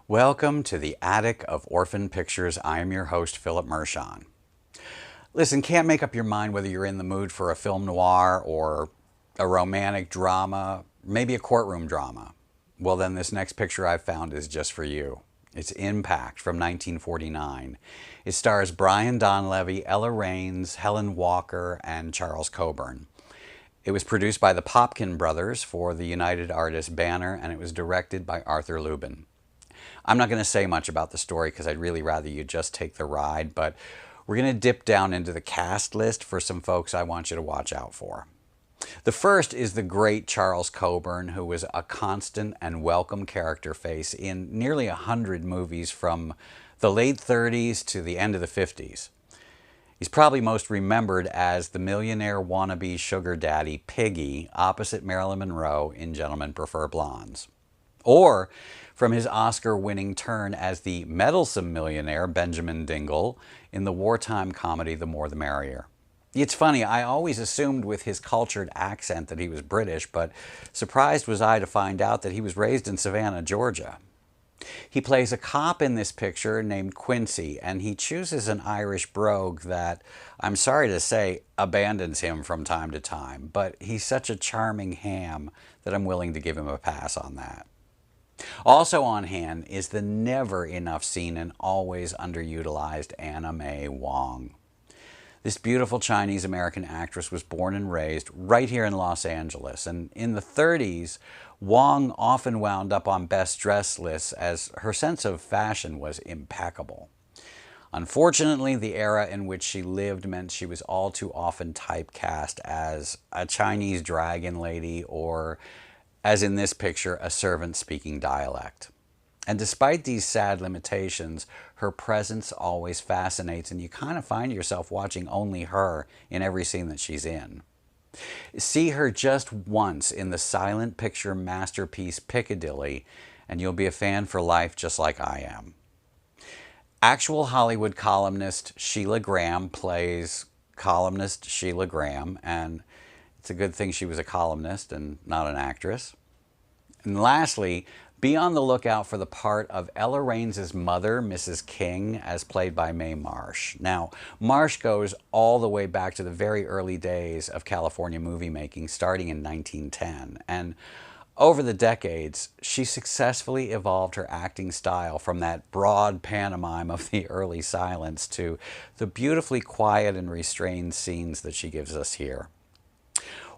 Welcome to the Attic of Orphan Pictures. I am your host, Philip Mershon. Listen, can't make up your mind whether you're in the mood for a film noir or a romantic drama, maybe a courtroom drama. Well, then this next picture I've found is just for you. It's Impact from 1949. It stars Brian Donlevy, Ella Raines, Helen Walker, and Charles Coburn. It was produced by the Popkin brothers for the United Artists banner, and it was directed by Arthur Lubin. I'm not going to say much about the story because I'd really rather you just take the ride, but we're going to dip down into the cast list for some folks I want you to watch out for. The first is the great Charles Coburn, who was a constant and welcome character face in nearly 100 movies from the late 30s to the end of the 50s. He's probably most remembered as the millionaire wannabe sugar daddy Piggy opposite Marilyn Monroe in Gentlemen Prefer Blondes. Or from his Oscar-winning turn as the meddlesome millionaire Benjamin Dingle in the wartime comedy The More the Merrier. It's funny, I always assumed with his cultured accent that he was British, but surprised was I to find out that he was raised in Savannah, Georgia. He plays a cop in this picture named Quincy, and he chooses an Irish brogue that, I'm sorry to say, abandons him from time to time, but he's such a charming ham that I'm willing to give him a pass on that. Also on hand is the never enough seen and always underutilized Anna May Wong. This beautiful Chinese-American actress was born and raised right here in Los Angeles, and in the 30s, Wong often wound up on best dress lists as her sense of fashion was impeccable. Unfortunately, the era in which she lived meant she was all too often typecast as a Chinese dragon lady or, as in this picture, a servant speaking dialect. And despite these sad limitations, her presence always fascinates, and you kind of find yourself watching only her in every scene that she's in. See her just once in the silent picture masterpiece Piccadilly, and you'll be a fan for life just like I am. Actual Hollywood columnist Sheila Graham plays columnist Sheila Graham, and it's a good thing she was a columnist and not an actress. And lastly, be on the lookout for the part of Ella Raines' mother, Mrs. King, as played by Mae Marsh. Now, Marsh goes all the way back to the very early days of California movie making, starting in 1910. And over the decades, she successfully evolved her acting style from that broad pantomime of the early silence to the beautifully quiet and restrained scenes that she gives us here.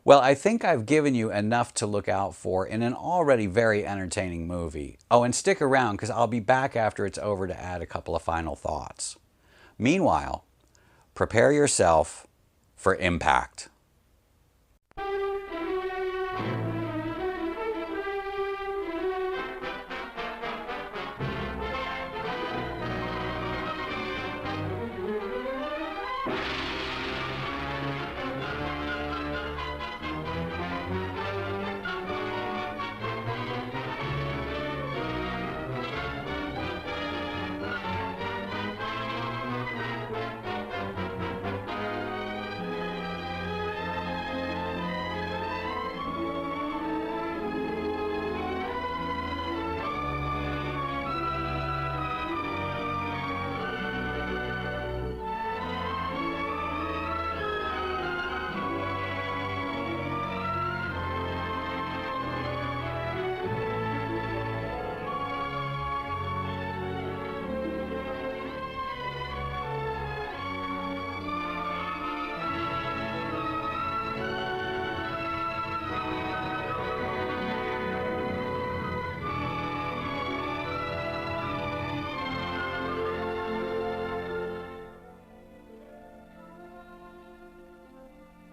Well, I think I've given you enough to look out for in an already very entertaining movie. Oh, and stick around because I'll be back after it's over to add a couple of final thoughts. Meanwhile, prepare yourself for impact.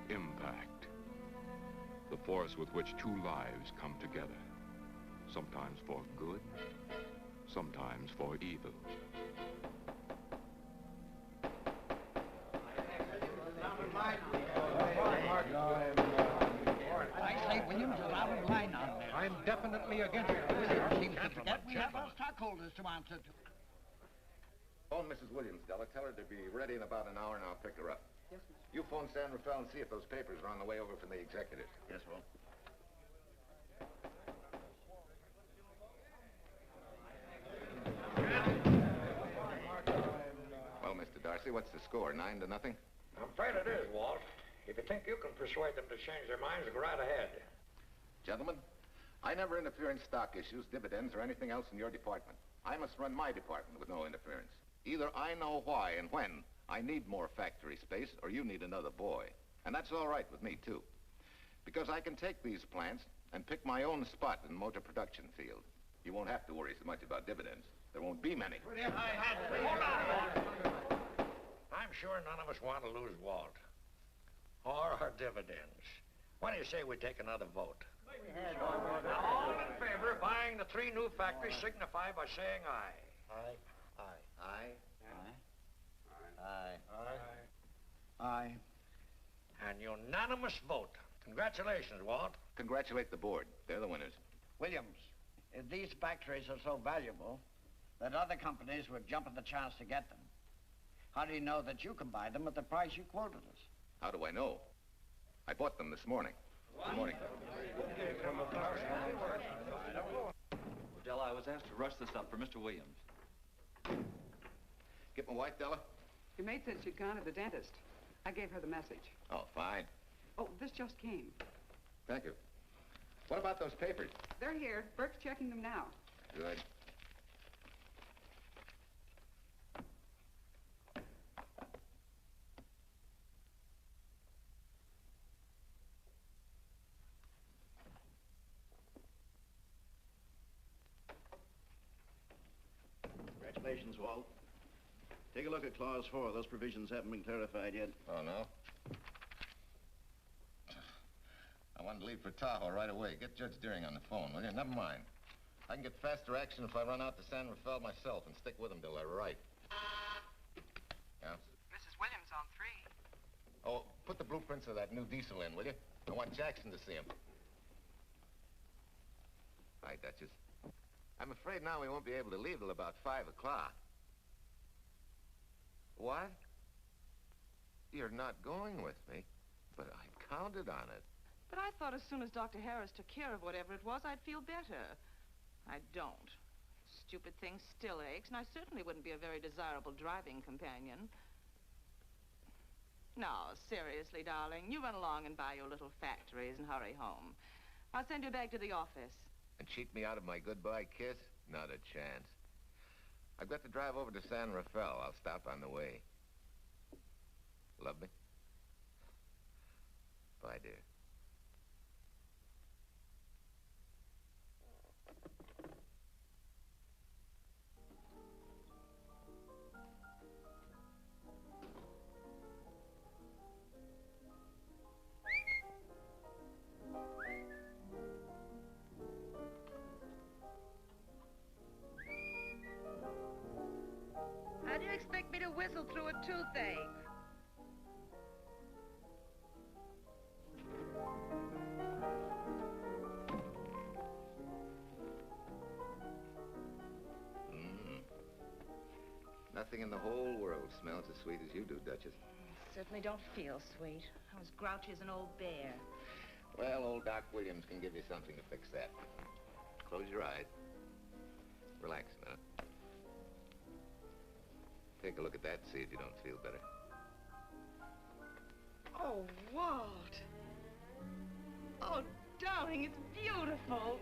Impact. The force with which two lives come together. Sometimes for good, sometimes for evil. I'm definitely against it. Seems to forget we have our stockholders to answer to. Phone Mrs. Williams, Della. Tell her to be ready in about an hour, and I'll pick her up. Yes, sir. You phone San Rafael and see if those papers are on the way over from the executive. Yes, sir. Presley, what's the score? 9-0? I'm afraid it is, Walt. If you think you can persuade them to change their minds, go right ahead. Gentlemen, I never interfere in stock issues, dividends, or anything else in your department. I must run my department with no interference. Either I know why and when I need more factory space, or you need another boy. And that's all right with me, too. Because I can take these plants and pick my own spot in the motor production field. You won't have to worry so much about dividends. There won't be many. Hold on. I'm sure none of us want to lose Walt. Or our dividends. What do you say we take another vote? Now, all in favor of buying the 3 new factories signify by saying aye. Aye. Aye. Aye. Aye. And unanimous vote. Congratulations, Walt. Congratulate the board. They're the winners. Williams, if these factories are so valuable that other companies would jump at the chance to get them, how do you know that you can buy them at the price you quoted us? How do I know? I bought them this morning. Good morning. Della, I was asked to rush this up for Mr. Williams. Get my wife, Della? Your maid said she'd gone to the dentist. I gave her the message. Oh, fine. Oh, this just came. Thank you. What about those papers? They're here. Burke's checking them now. Good. Congratulations, Walt. Take a look at Clause 4. Those provisions haven't been clarified yet. Oh, no? I wanted to leave for Tahoe right away. Get Judge Deering on the phone, will you? Never mind. I can get faster action if I run out to San Rafael myself and stick with him till they're right. Yeah? Mrs. Williams on 3. Oh, put the blueprints of that new diesel in, will you? I want Jackson to see him. Hi, Duchess. I'm afraid now we won't be able to leave till about 5 o'clock. What? You're not going with me, but I counted on it. But I thought as soon as Dr. Harris took care of whatever it was, I'd feel better. I don't. Stupid thing still aches, and I certainly wouldn't be a very desirable driving companion. No, seriously, darling, you run along and buy your little factories and hurry home. I'll send you back to the office. And cheat me out of my goodbye kiss? Not a chance. I've got to drive over to San Rafael. I'll stop on the way. Love me? Bye, dear. How do you expect me to whistle through a toothache? Nothing in the whole world smells as sweet as you do, Duchess. Certainly don't feel sweet. I was grouchy as an old bear. Well, old Doc Williams can give you something to fix that. Close your eyes. Relax a minute. Take a look at that, see if you don't feel better. Oh, Walt. Oh, darling, it's beautiful.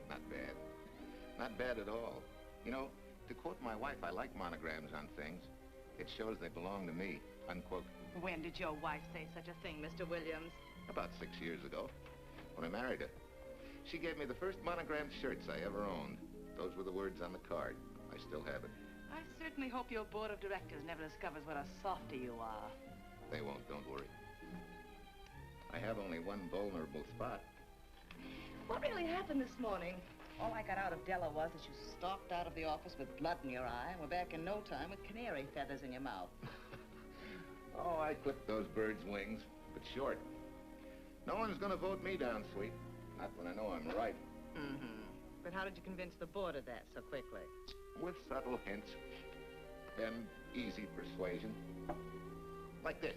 Not bad. Not bad at all. You know, to quote my wife, I like monograms on things. It shows they belong to me, unquote. When did your wife say such a thing, Mr. Williams? About 6 years ago, when I married her. She gave me the first monogrammed shirts I ever owned. Those were the words on the card. I still have it. I certainly hope your board of directors never discovers what a softy you are. They won't, don't worry. I have only one vulnerable spot. What really happened this morning? All I got out of Della was that you stalked out of the office with blood in your eye and were back in no time with canary feathers in your mouth. Oh, I clipped those birds' wings, but short. No one's gonna vote me down, sweet. Not when I know I'm right. Mm-hmm. But how did you convince the board of that so quickly? With subtle hints and easy persuasion. Like this.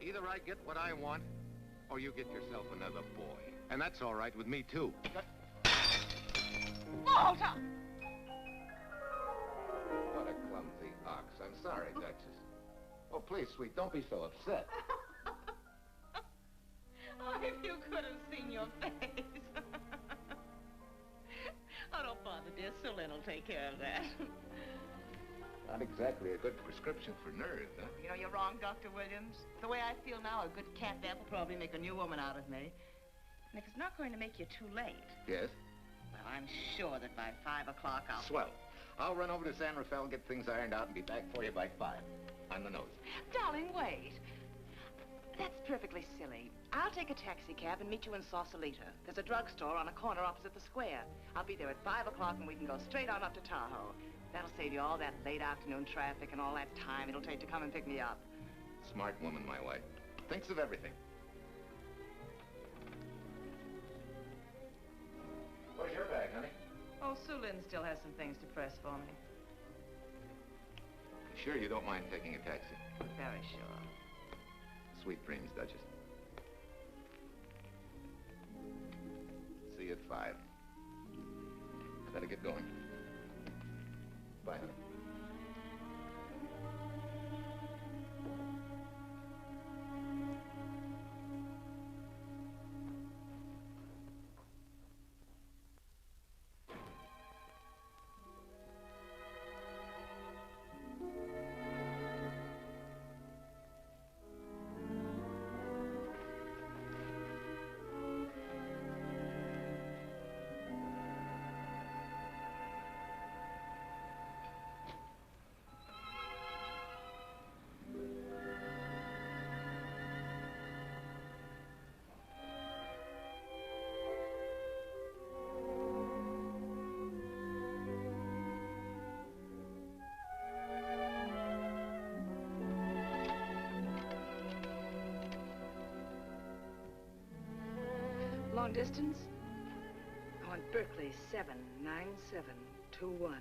Either I get what I want, or you get yourself another boy. And that's all right with me, too. Walter! What a clumsy ox. I'm sorry, Duchess. Oh, please, sweet, don't be so upset. Oh, if you could have seen your face. Oh, don't bother, dear. Sue Lynn will take care of that. Not exactly a good prescription for nerves, huh? You know, you're wrong, Dr. Williams. The way I feel now, a good cat nap will probably make a new woman out of me. And if it's not going to make you too late, Yes? well, I'm sure that by 5 o'clock I'll... Swell. I'll run over to San Rafael, get things ironed out, and be back for you by 5. On the nose. Darling, wait. That's perfectly silly. I'll take a taxi cab and meet you in Sausalito. There's a drugstore on a corner opposite the square. I'll be there at 5 o'clock and we can go straight on up to Tahoe. That'll save you all that late afternoon traffic and all that time it'll take to come and pick me up. Smart woman, my wife. Thinks of everything. Where's your bag, honey? Oh, Sue Lynn still has some things to press for me. Sure you don't mind taking a taxi? Very sure. Sweet dreams, Duchess. See you at 5. I better get going. Bye, honey. Long distance? I want Berkeley 79721.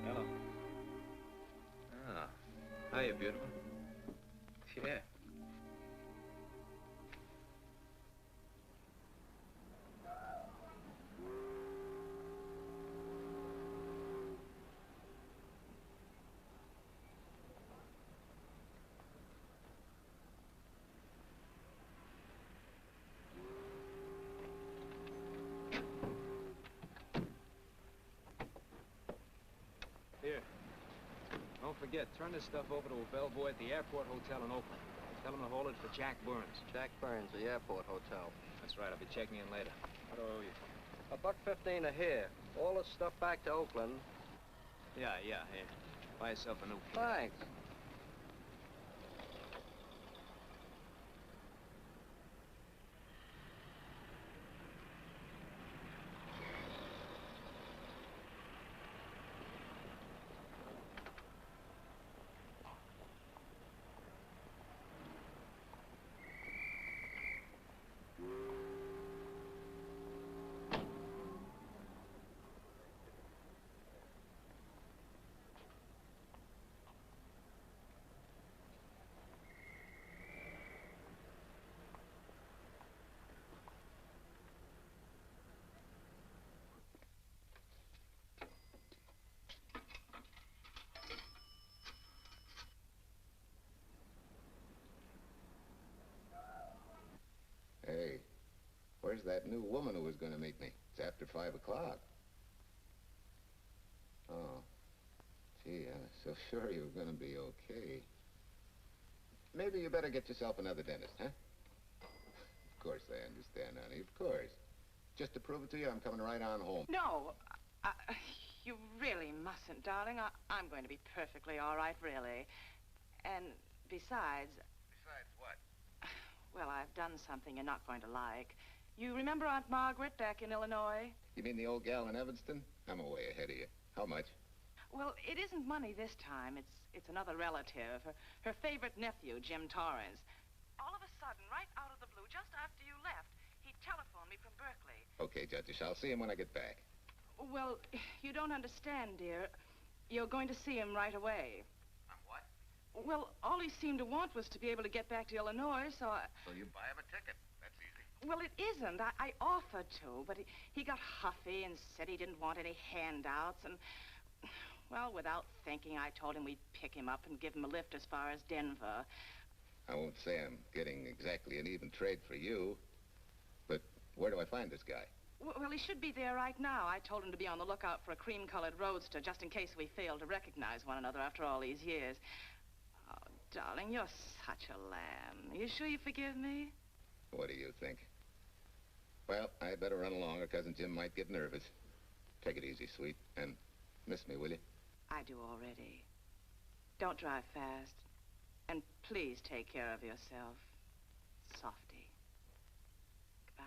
Hello. Ah. Hiya, beautiful. Yeah. Here. Don't forget, turn this stuff over to a bellboy at the Airport Hotel in Oakland. Tell him to hold it for Jack Burns. Jack Burns, the Airport Hotel. That's right, I'll be checking in later. What do I owe you? $1.15 a here. All this stuff back to Oakland. Yeah, here. Buy yourself a new kit. Thanks. Hey, where's that new woman who was going to meet me? It's after 5 o'clock. Oh. Gee, I was so sure you were going to be okay. Maybe you better get yourself another dentist, huh? Of course I understand, honey, of course. Just to prove it to you, I'm coming right on home. No, you really mustn't, darling. I'm going to be perfectly all right, really. And besides... Besides what? Well, I've done something you're not going to like. You remember Aunt Margaret back in Illinois? You mean the old gal in Evanston? I'm a way ahead of you. How much? Well, it isn't money this time. It's another relative. Her favorite nephew, Jim Torrance. All of a sudden, right out of the blue, just after you left, he telephoned me from Berkeley. Okay, Judge, I'll see him when I get back. Well, you don't understand, dear. You're going to see him right away. I'm what? Well, all he seemed to want was to be able to get back to Illinois, so I... So you buy him a ticket. That's easy. Well, it isn't. I offered to, but he got huffy and said he didn't want any handouts, and... Well, without thinking, I told him we'd pick him up and give him a lift as far as Denver. I won't say I'm getting exactly an even trade for you, but where do I find this guy? Well, he should be there right now. I told him to be on the lookout for a cream-colored roadster, just in case we failed to recognize one another after all these years. Oh, darling, you're such a lamb. Are you sure you forgive me? What do you think? Well, I'd better run along or Cousin Jim might get nervous. Take it easy, sweet, and miss me, will you? I do already. Don't drive fast. And please take care of yourself. Softy. Goodbye.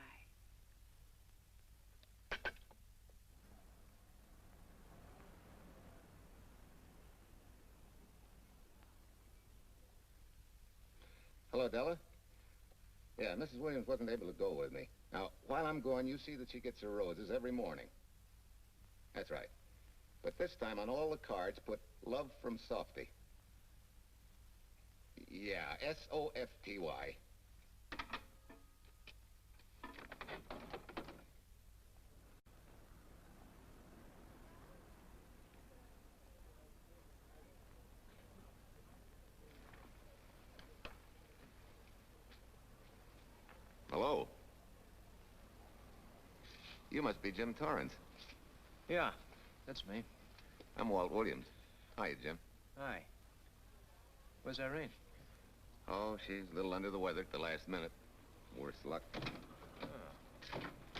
Hello, Della? Yeah, Mrs. Williams wasn't able to go with me. Now, while I'm gone, you see that she gets her roses every morning. That's right. But this time on all the cards, put love from Softy. Yeah, S-O-F-T-Y. Hello. You must be Jim Torrance. Yeah, that's me. I'm Walt Williams. Hiya, Jim. Hi. Where's Irene? Oh, she's a little under the weather at the last minute. Worse luck. Oh,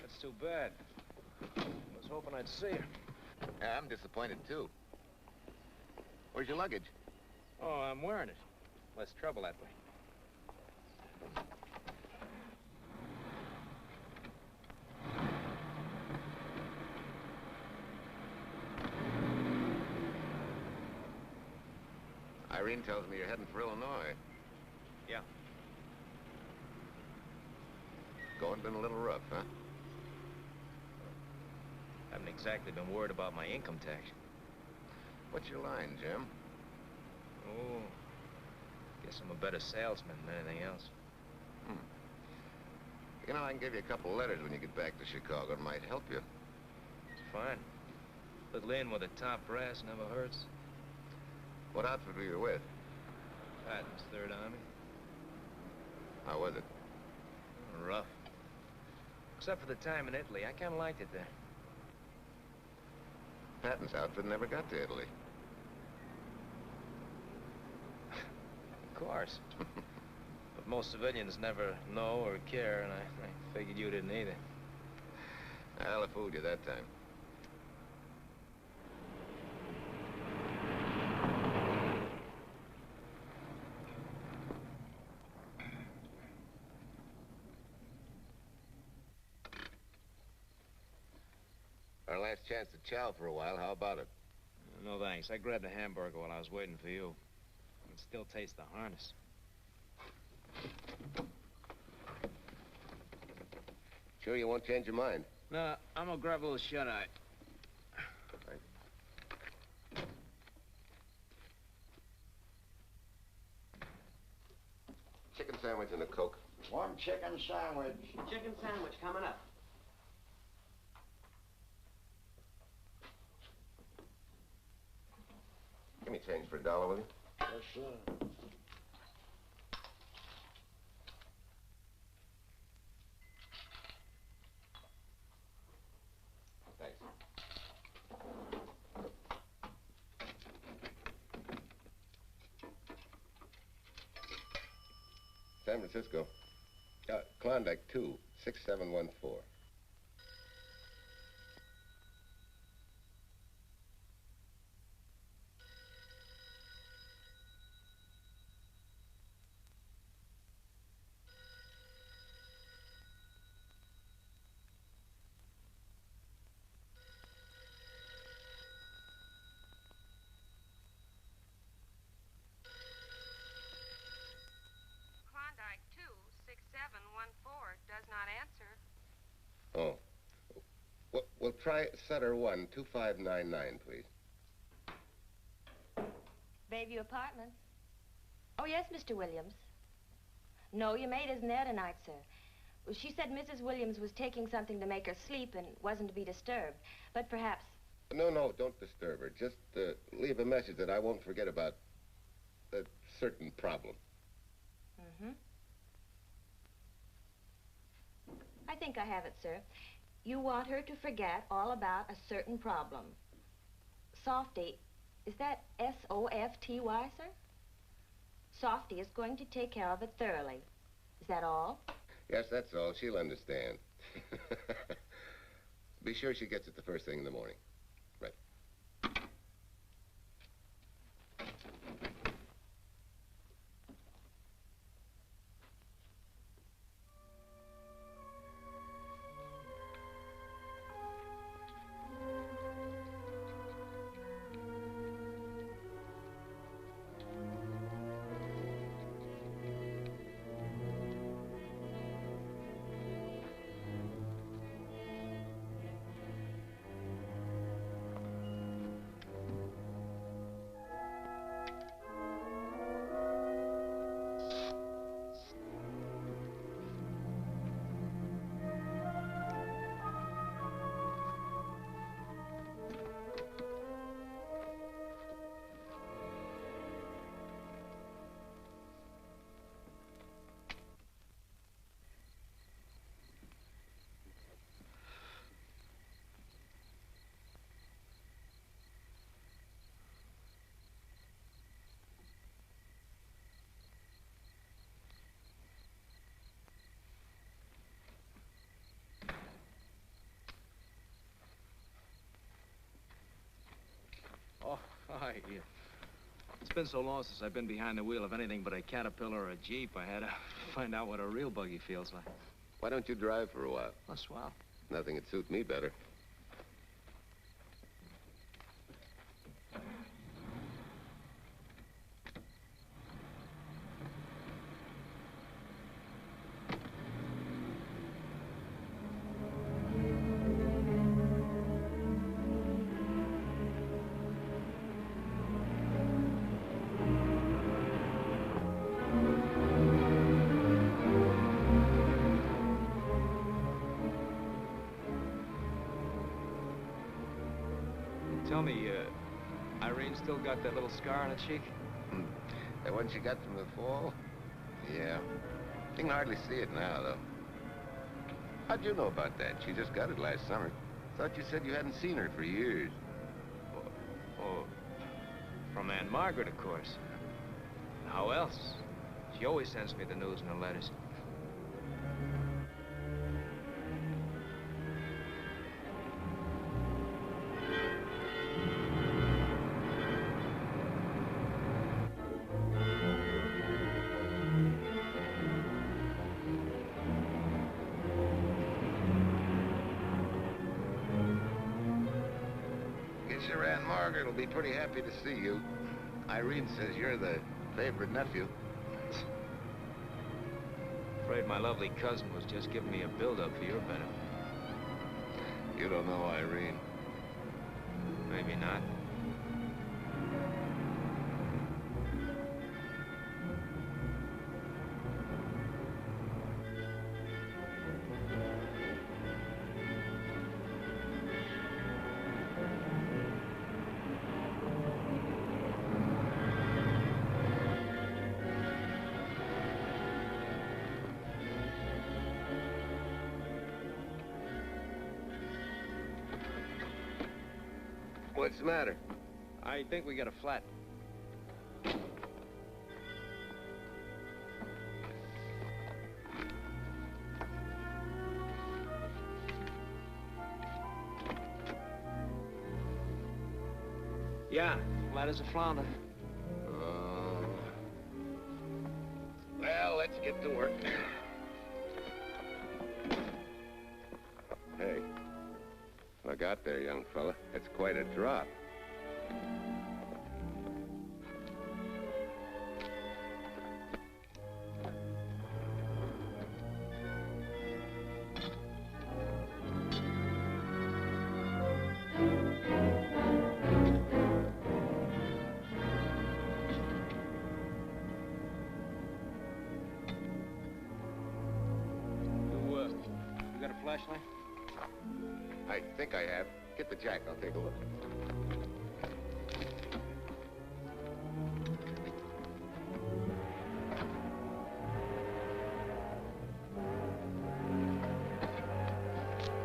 that's too bad. I was hoping I'd see her. Yeah, I'm disappointed, too. Where's your luggage? Oh, I'm wearing it. Less trouble that way. Irene tells me you're heading for Illinois. Yeah. Going been a little rough, huh? Haven't exactly been worried about my income tax. What's your line, Jim? Oh, guess I'm a better salesman than anything else. You know, I can give you a couple letters when you get back to Chicago. It might help you. It's fine. Little in with the top brass never hurts. What outfit were you with? Patton's Third Army. How was it? Rough. Except for the time in Italy. I kind of liked it there. Patton's outfit never got to Italy. Of course. But most civilians never know or care, and I figured you didn't either. Well, I fooled you that time. Our last chance to chow for a while. How about it? No, thanks. I grabbed a hamburger while I was waiting for you. I can still taste the harness. Sure you won't change your mind? No, I'm gonna grab a little shut-eye. Chicken sandwich and a Coke. One chicken sandwich. Chicken sandwich coming up. Give me change for $1, will you? Yes, sir. Thanks. San Francisco. Klondike 2, 6714. Klondike 26714 does not answer. Oh. We'll try Sutter 1, 2599, please. Bayview Apartments. Oh, yes, Mr. Williams. No, your maid isn't there tonight, sir. Well, she said Mrs. Williams was taking something to make her sleep and wasn't to be disturbed. But perhaps... No, don't disturb her. Just leave a message that I won't forget about a certain problem. Mm-hmm. I think I have it, sir. You want her to forget all about a certain problem. Softy, is that S-O-F-T-Y, sir? Softy is going to take care of it thoroughly. Is that all? Yes, that's all. She'll understand. Be sure she gets it the first thing in the morning. Right. Oh, hi. It's been so long since I've been behind the wheel of anything but a Caterpillar or a Jeep, I had to find out what a real buggy feels like. Why don't you drive for a while? Oh, swell. Nothing would suit me better. Tell me, Irene still got that little scar on her cheek? That one she got from the fall? Yeah. You can hardly see it now, though. How'd you know about that? She just got it last summer. Thought you said you hadn't seen her for years. Oh, from Aunt Margaret, of course. How else? She always sends me the news in her letters. Guess your Aunt Margaret will be pretty happy to see you. Irene says you're the favorite nephew. Afraid my lovely cousin was just giving me a build-up for your benefit. You don't know Irene. Maybe not. What's the matter? I think we got a flat. Yeah, flat as a flounder. Well, let's get to work. Hey, look out there, young fella. It's quite a drop. flashlight? I think I have. Get the jack, I'll take a look.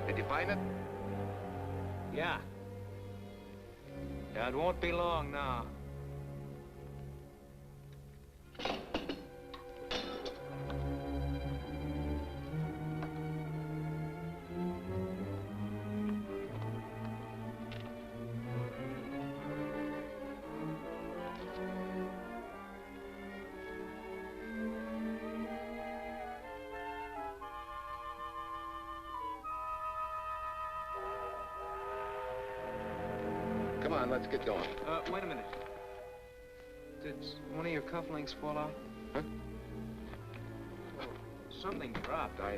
Did you find it? Yeah. Yeah, it won't be long now. Come on, let's get going. Wait a minute. Did one of your cufflinks fall out? Huh? Oh, something dropped. I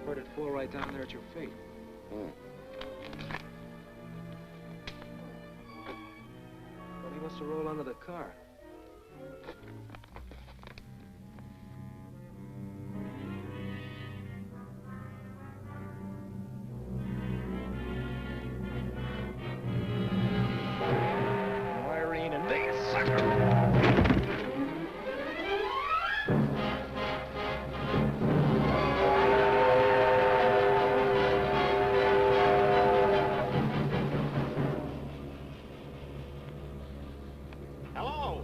heard it fall right down there at your feet. Hmm. Well, he must have rolled under the car. Hello?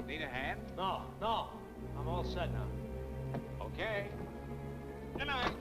Need a hand? No, no. I'm all set now. Okay. Good night.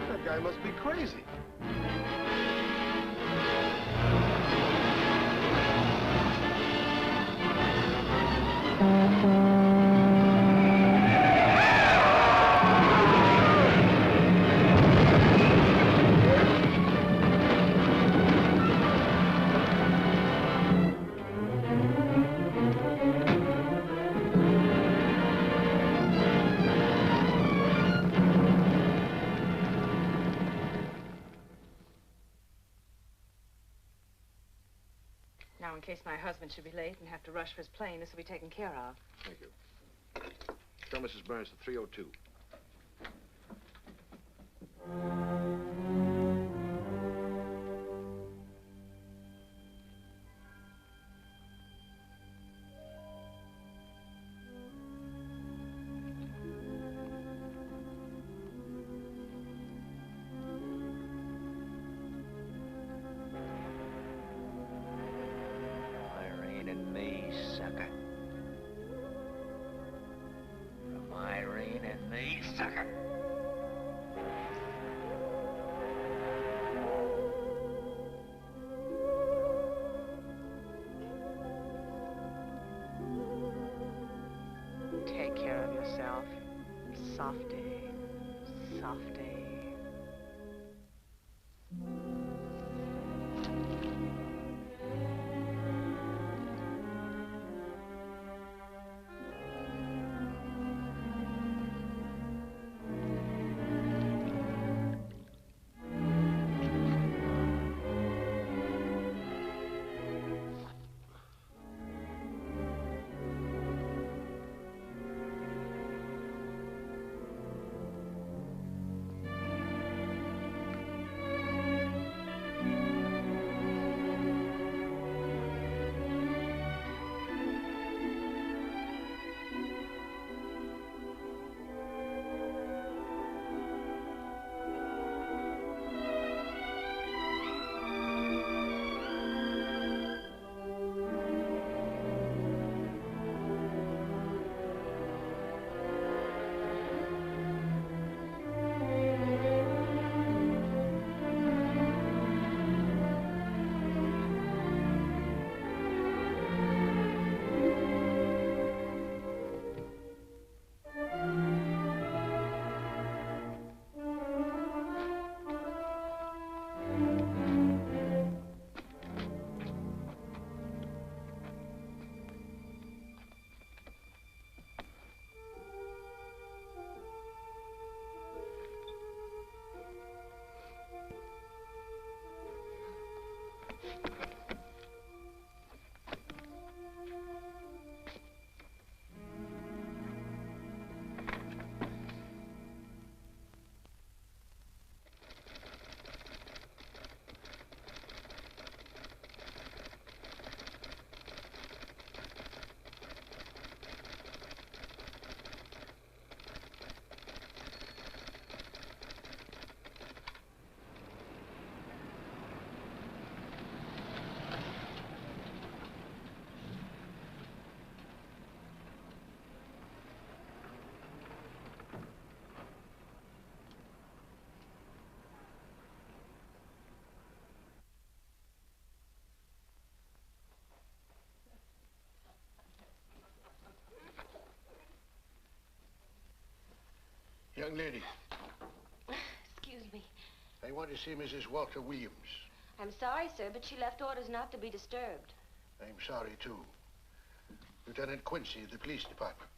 That guy must be crazy. Now, in case my husband should be late and have to rush for his plane, this will be taken care of. Thank you. Tell Mrs. Burns the 302. me, sucker. Take care of yourself. Softy. Softy. Young lady, Excuse me. I want to see Mrs. Walter Williams. I'm sorry, sir, but she left orders not to be disturbed. I'm sorry, too. Lieutenant Quincy of the police department.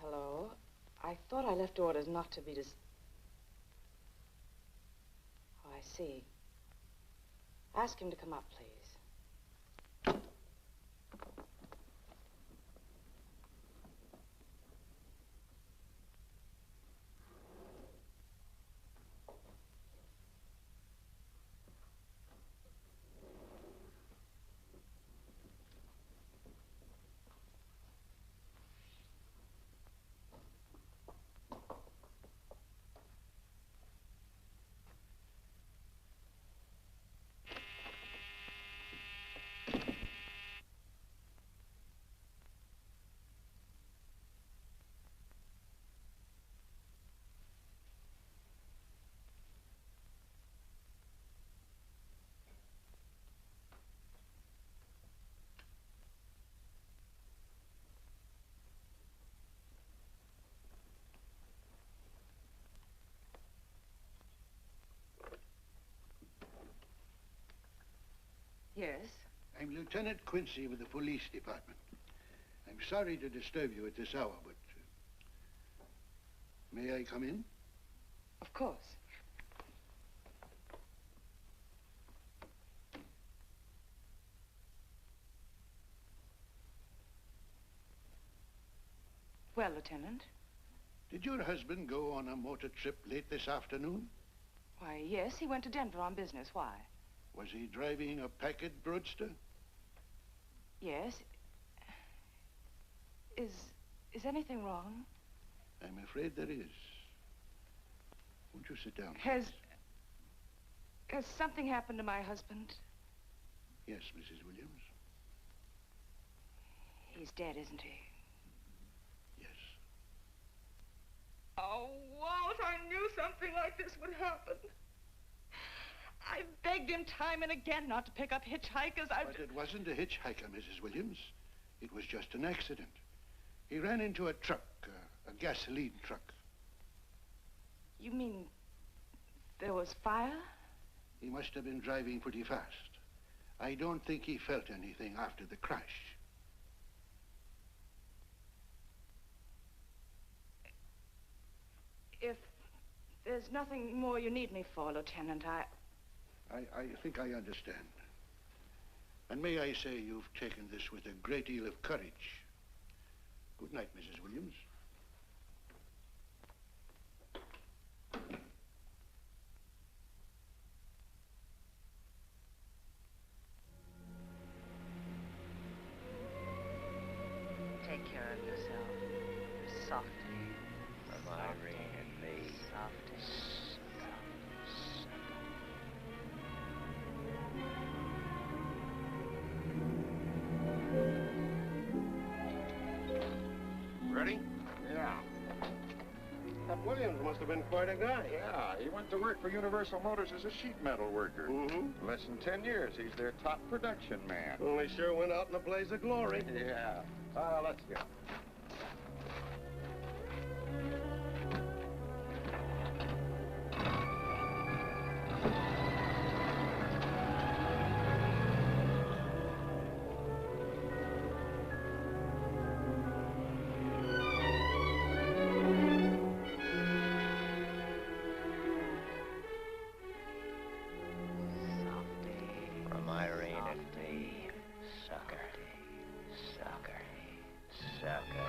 Hello? I thought I left orders not to be Oh, I see. Ask him to come up, please. Yes? I'm Lieutenant Quincy with the police department. I'm sorry to disturb you at this hour, but... may I come in? Of course. Well, Lieutenant? Did your husband go on a motor trip late this afternoon? Why, yes, he went to Denver on business. Why? Was he driving a packet roadster? Yes. Is anything wrong? I'm afraid there is. Won't you sit down? Has something happened to my husband? Yes, Mrs. Williams. He's dead, isn't he? Yes. Oh, Walt, I knew something like this would happen. I begged him time and again not to pick up hitchhikers. But it wasn't a hitchhiker, Mrs. Williams. It was just an accident. He ran into a truck, a gasoline truck. You mean there was fire? He must have been driving pretty fast. I don't think he felt anything after the crash. If there's nothing more you need me for, Lieutenant, I think I understand. And may I say you've taken this with a great deal of courage. Good night, Mrs. Williams. take care of yourself. Softly. From Irene and me. Softly. Ready? Yeah. That Williams must have been quite a guy. Yeah, he went to work for Universal Motors as a sheet metal worker. Mm-hmm. Less than 10 years, he's their top production man. Well, he sure went out in a blaze of glory. Yeah. Let's go. From Irene and me. Sucker. Sucker. Sucker.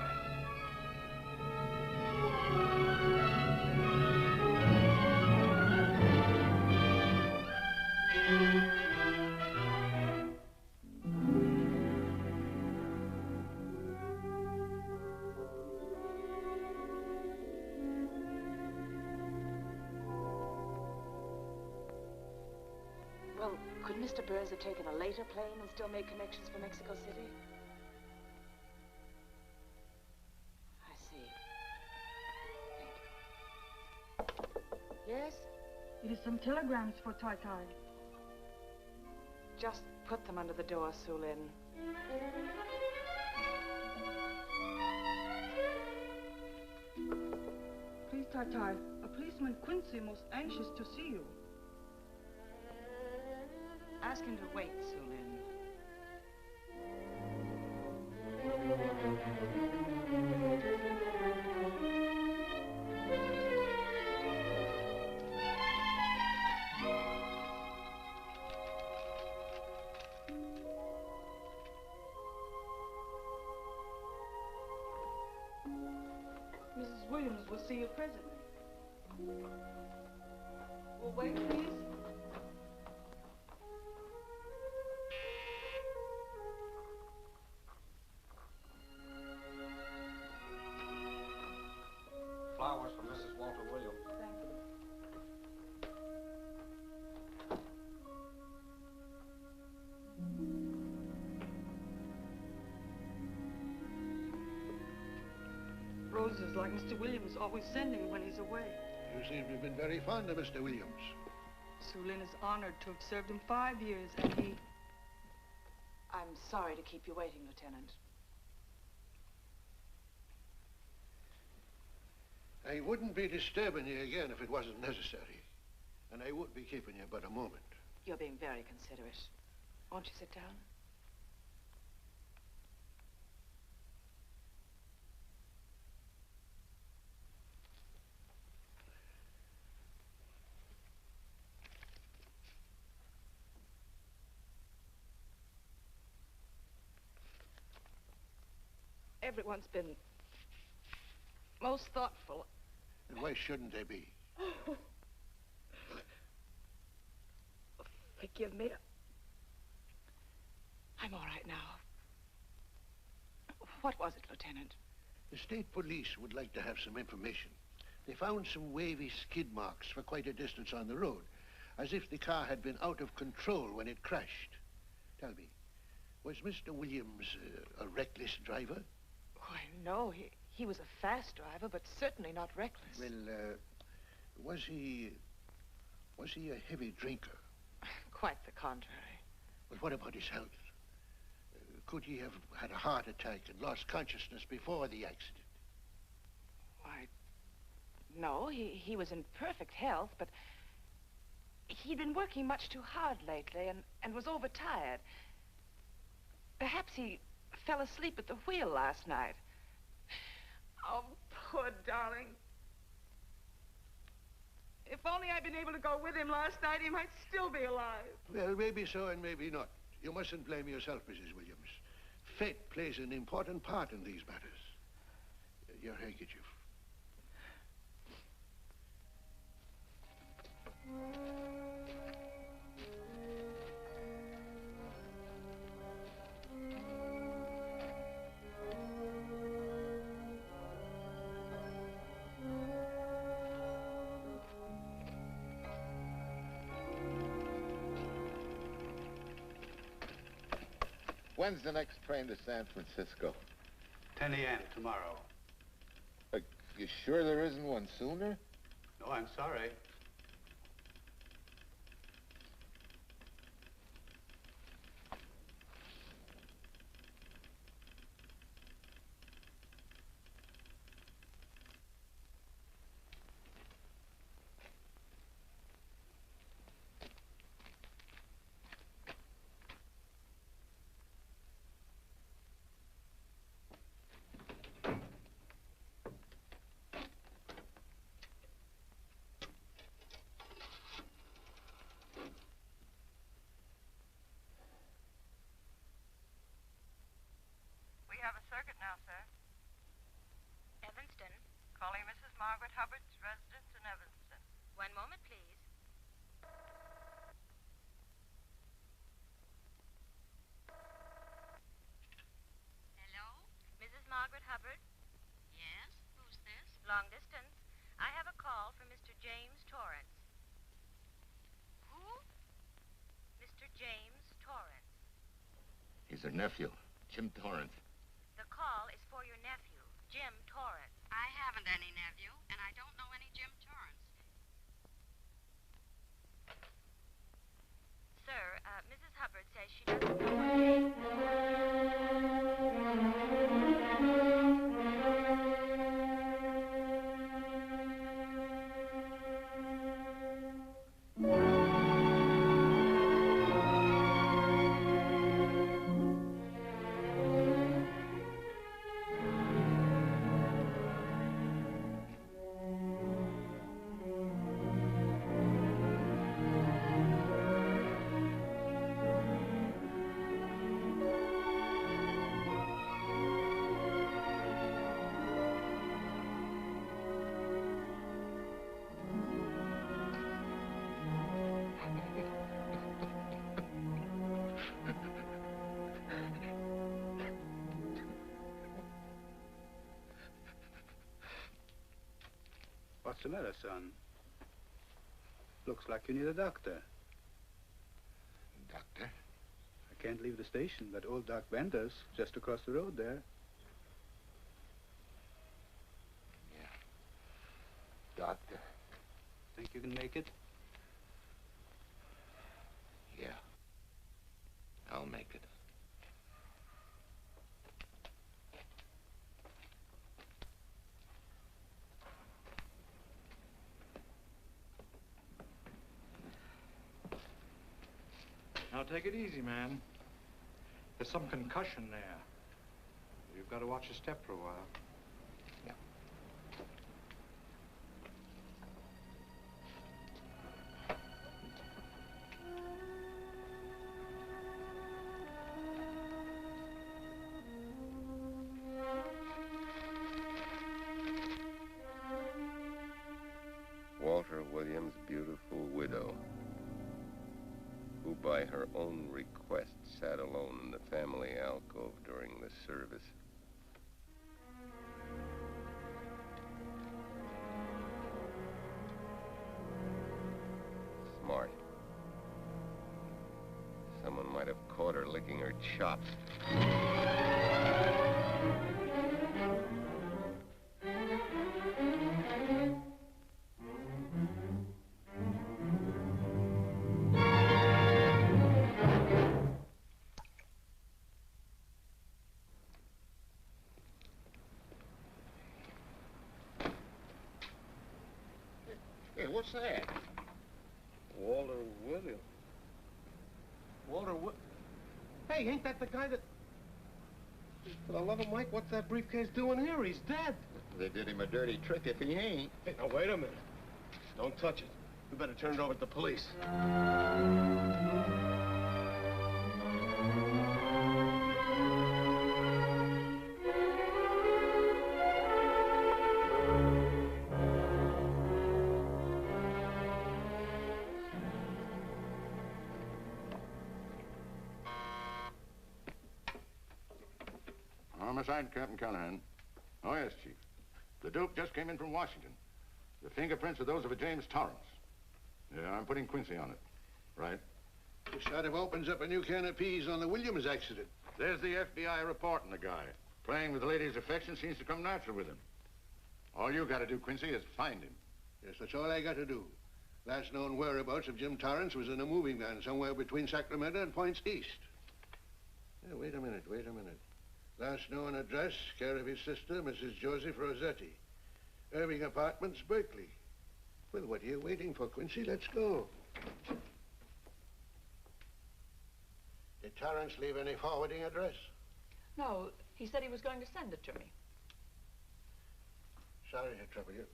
Well, could Mr. Burns have taken a later plane and still made connections for Mexico City? I see. Thank you. Yes? It is some telegrams for Tai Tai. Just put them under the door, Sulin. Please, Tai Tai, a policeman Quincy most anxious to see you. Ask him to wait, Sulin. Mrs. Williams will see you presently. Well, wait, please. Flowers for Mrs. Walter Williams. Thank you. Roses like Mr. Williams always sending when he's away. You seem to have been very fond of Mr. Williams. Sulin is honored to have served him 5 years, and he... I'm sorry to keep you waiting, Lieutenant. I wouldn't be disturbing you again if it wasn't necessary. And I would be keeping you but a moment. You're being very considerate. Won't you sit down? Everyone's been most thoughtful. And why shouldn't they be? Forgive me. I'm all right now. What was it, Lieutenant? The state police would like to have some information. They found some wavy skid marks for quite a distance on the road, as if the car had been out of control when it crashed. Tell me, was Mr. Williams a reckless driver? Why, no. He was a fast driver, but certainly not reckless. Well, was he a heavy drinker? Quite the contrary. But what about his health? Could he have had a heart attack and lost consciousness before the accident? Why, no. He was in perfect health, but he'd been working much too hard lately and was overtired. Perhaps he fell asleep at the wheel last night. Oh, poor darling. If only I'd been able to go with him last night, he might still be alive. Well, maybe so and maybe not. You mustn't blame yourself, Mrs. Williams. Fate plays an important part in these matters. Your handkerchief. When's the next train to San Francisco? 10 a.m. tomorrow. You sure there isn't one sooner? No, I'm sorry. We have a circuit now, sir. Evanston. Calling Mrs. Margaret Hubbard's residence in Evanston. One moment, please. Hello? Mrs. Margaret Hubbard? Yes? Who's this? Long distance. I have a call from Mr. James Torrance. Who? Mr. James Torrance. He's her nephew, Jim Torrance. The call is for your nephew, Jim Torrance. I haven't any nephew, and I don't know any Jim Torrance. Sir, Mrs. Hubbard says she doesn't know what James... What's the matter, son? Looks like you need a doctor. Doctor? I can't leave the station, but old Doc Bender's just across the road there. Yeah. Doctor? Think you can make it? Yeah. I'll make it. Now, take it easy, man. There's some concussion there. You've got to watch your step for a while. Yeah. her own request, sat alone in the family alcove during the service. Smart. Someone might have caught her licking her chops. Hey, what's that? Walter Williams. Walter Hey, ain't that the guy that... For the love of Mike, what's that briefcase doing here? He's dead. They did him a dirty trick if he ain't. Hey, now, wait a minute. Don't touch it. We better turn it over to the police. Homicide, Captain Callahan. Oh, yes, Chief. The Duke just came in from Washington. The fingerprints are those of a James Torrance. Yeah, I'm putting Quincy on it. Right. This sort of opens up a new can of peas on the Williams accident. There's the FBI reporting the guy. Playing with the lady's affection seems to come natural with him. All you gotta do, Quincy, is find him. Yes, that's all I got to do. Last known whereabouts of Jim Torrance was in a moving van somewhere between Sacramento and Points East. Yeah, wait a minute. Last known address, care of his sister, Mrs. Joseph Rossetti. Irving Apartments, Berkeley. Well, what are you waiting for, Quincy? Let's go. Did Torrance leave any forwarding address? No, he said he was going to send it to me. Sorry to trouble you.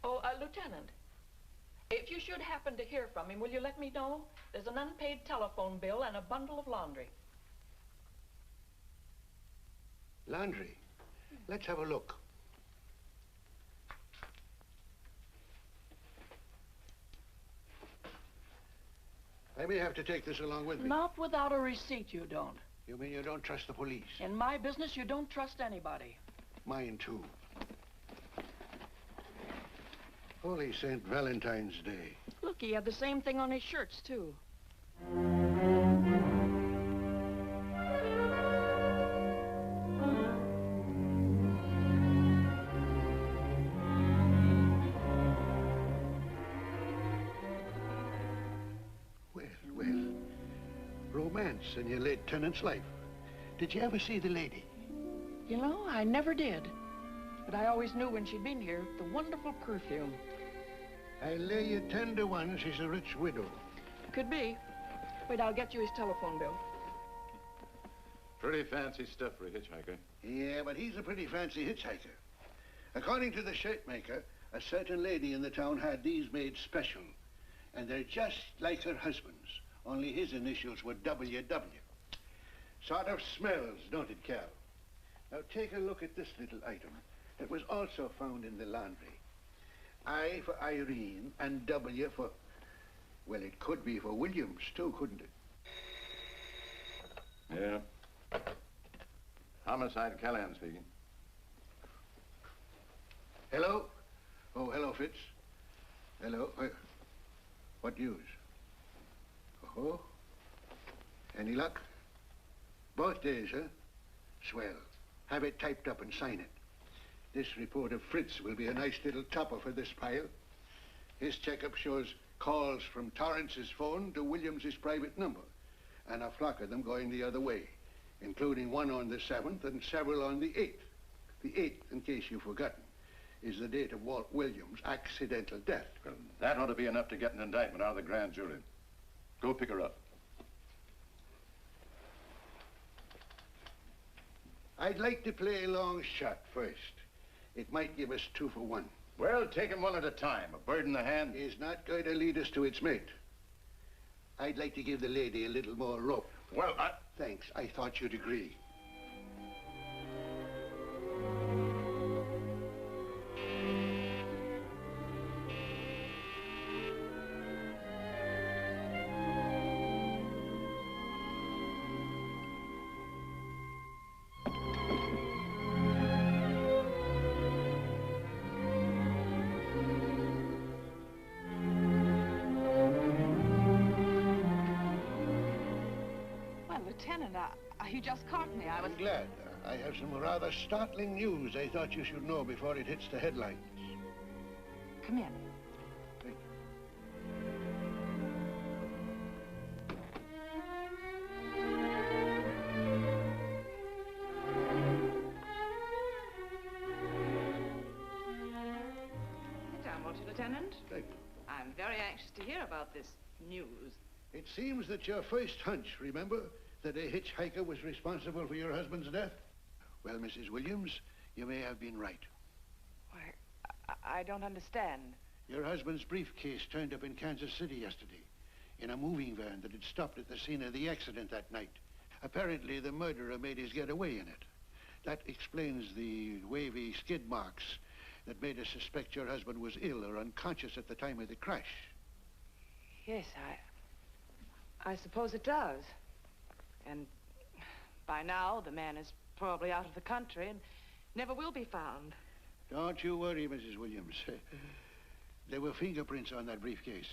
Oh, Lieutenant, if you should happen to hear from him, will you let me know? There's an unpaid telephone bill and a bundle of laundry. Laundry? Let's have a look. I may have to take this along with me. Not without a receipt, you don't. You mean you don't trust the police? In my business, you don't trust anybody. Mine, too. Holy St. Valentine's Day. Look, he had the same thing on his shirts, too. Romance in your late tenant's life. Did you ever see the lady? You know, I never did. But I always knew when she'd been here, the wonderful perfume. I lay you 10 to 1 she's a rich widow. Could be. Wait, I'll get you his telephone bill. Pretty fancy stuff for a hitchhiker. Yeah, but he's a pretty fancy hitchhiker. According to the shirt maker, a certain lady in the town had these made special. And they're just like her husband's. Only his initials were WW. Sort of smells, don't it, Cal? Now take a look at this little item. It was also found in the laundry. I for Irene and W for... Well, it could be for Williams, too, couldn't it? Yeah. Homicide, Callahan speaking. Hello? Oh, hello, Fitz. Hello. What news? Oh? Any luck? Both days, huh? Swell. Have it typed up and sign it. This report of Fritz will be a nice little topper for this pile. His checkup shows calls from Torrance's phone to Williams's private number, and a flock of them going the other way, including one on the 7th and several on the 8th. The 8th, in case you've forgotten, is the date of Walt Williams' accidental death. Well, that ought to be enough to get an indictment out of the grand jury. Go pick her up. I'd like to play a long shot first. It might give us 2 for 1. Well, take him one at a time. A bird in the hand is not going to lead us to its mate. I'd like to give the lady a little more rope. Well, Thanks. I thought you'd agree. Lieutenant, you just caught me. I'm glad. I have some rather startling news I thought you should know before it hits the headlines. Come in. Thank Sit down, won't you, Lieutenant? Thank you. I'm very anxious to hear about this news. It seems that your first hunch, remember, that a hitchhiker was responsible for your husband's death? Well, Mrs. Williams, you may have been right. Why, I don't understand. Your husband's briefcase turned up in Kansas City yesterday in a moving van that had stopped at the scene of the accident that night. Apparently, the murderer made his getaway in it. That explains the wavy skid marks that made us suspect your husband was ill or unconscious at the time of the crash. Yes, I suppose it does. And by now, the man is probably out of the country and never will be found. Don't you worry, Mrs. Williams. There were fingerprints on that briefcase.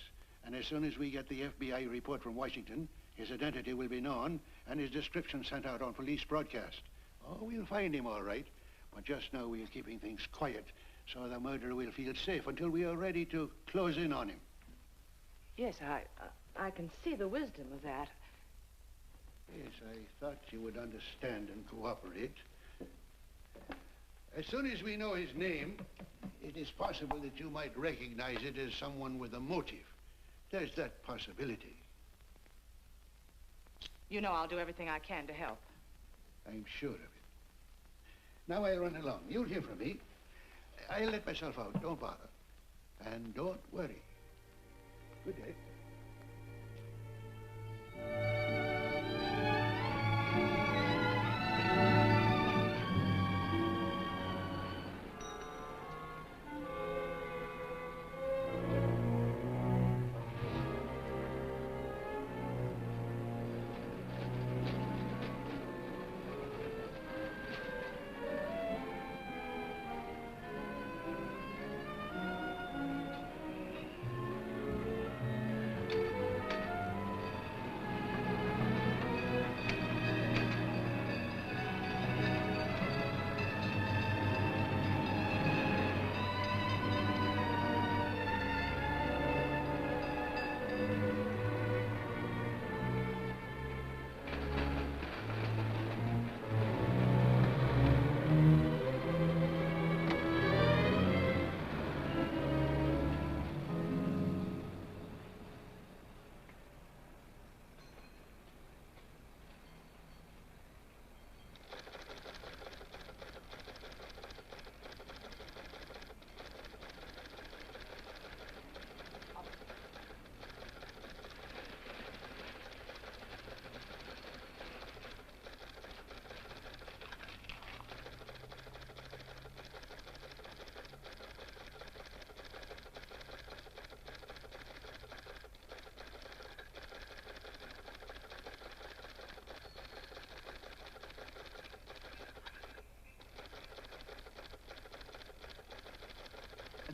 And as soon as we get the FBI report from Washington, his identity will be known and his description sent out on police broadcast. Oh, we'll find him all right. But just now we're keeping things quiet so the murderer will feel safe until we are ready to close in on him. Yes, I can see the wisdom of that. Yes, I thought you would understand and cooperate. As soon as we know his name, it is possible that you might recognize it as someone with a motive. There's that possibility. You know I'll do everything I can to help. I'm sure of it. Now I'll run along. You'll hear from me. I'll let myself out. Don't bother. And don't worry. Good day.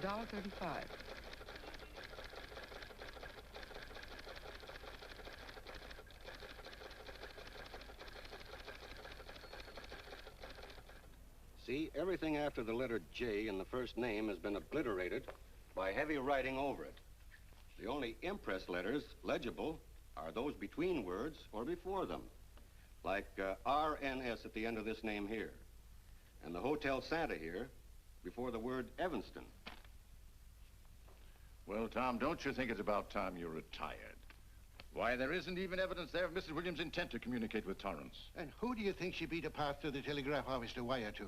$1.35. See, everything after the letter J in the first name has been obliterated by heavy writing over it. The only impress letters legible are those between words or before them, like RNS at the end of this name here, and the Hotel Santa here before the word Evanston. Well, Tom, don't you think it's about time you retired? Why, there isn't even evidence there of Mrs. Williams' intent to communicate with Torrance. And who do you think she beat a path to the telegraph office to wire to?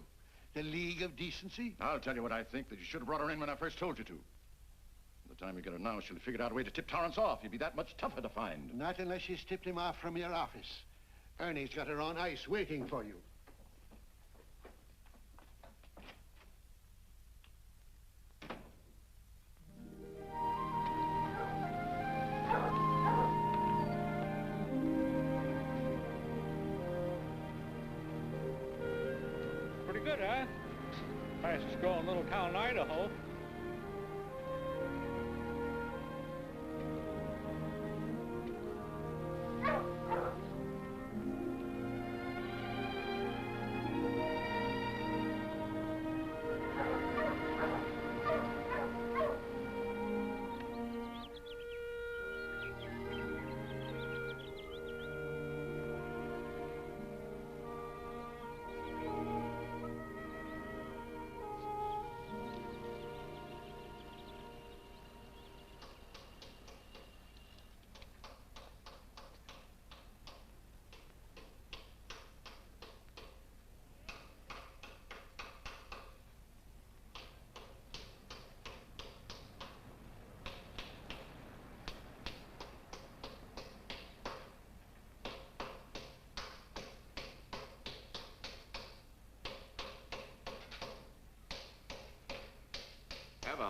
The League of Decency? I'll tell you what I think, that you should have brought her in when I first told you to. By the time you get her now, she'll have figured out a way to tip Torrance off. He'd be that much tougher to find. Not unless she's tipped him off from your office. Ernie's got her on ice waiting for you. Pretty good, huh? Fastest growing little town in Idaho.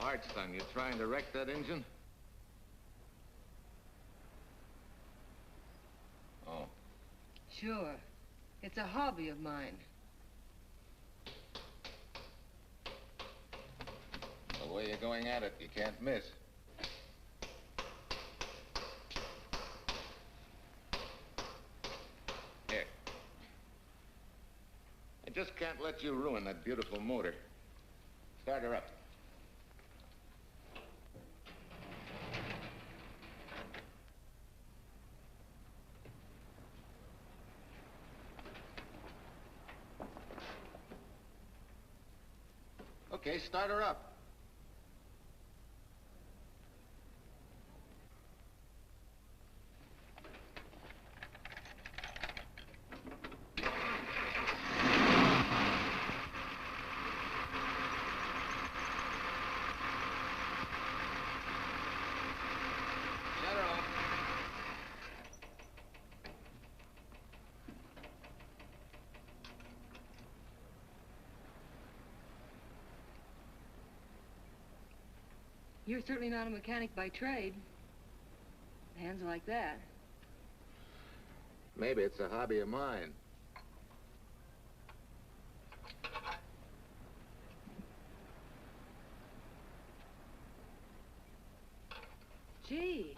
Art, son, you trying to wreck that engine? Oh. Sure. It's a hobby of mine. The way you're going at it, you can't miss. Here. I just can't let you ruin that beautiful motor. Start her up. Okay, start her up. Shut her off. You're certainly not a mechanic by trade. Hands like that. Maybe it's a hobby of mine. Gee,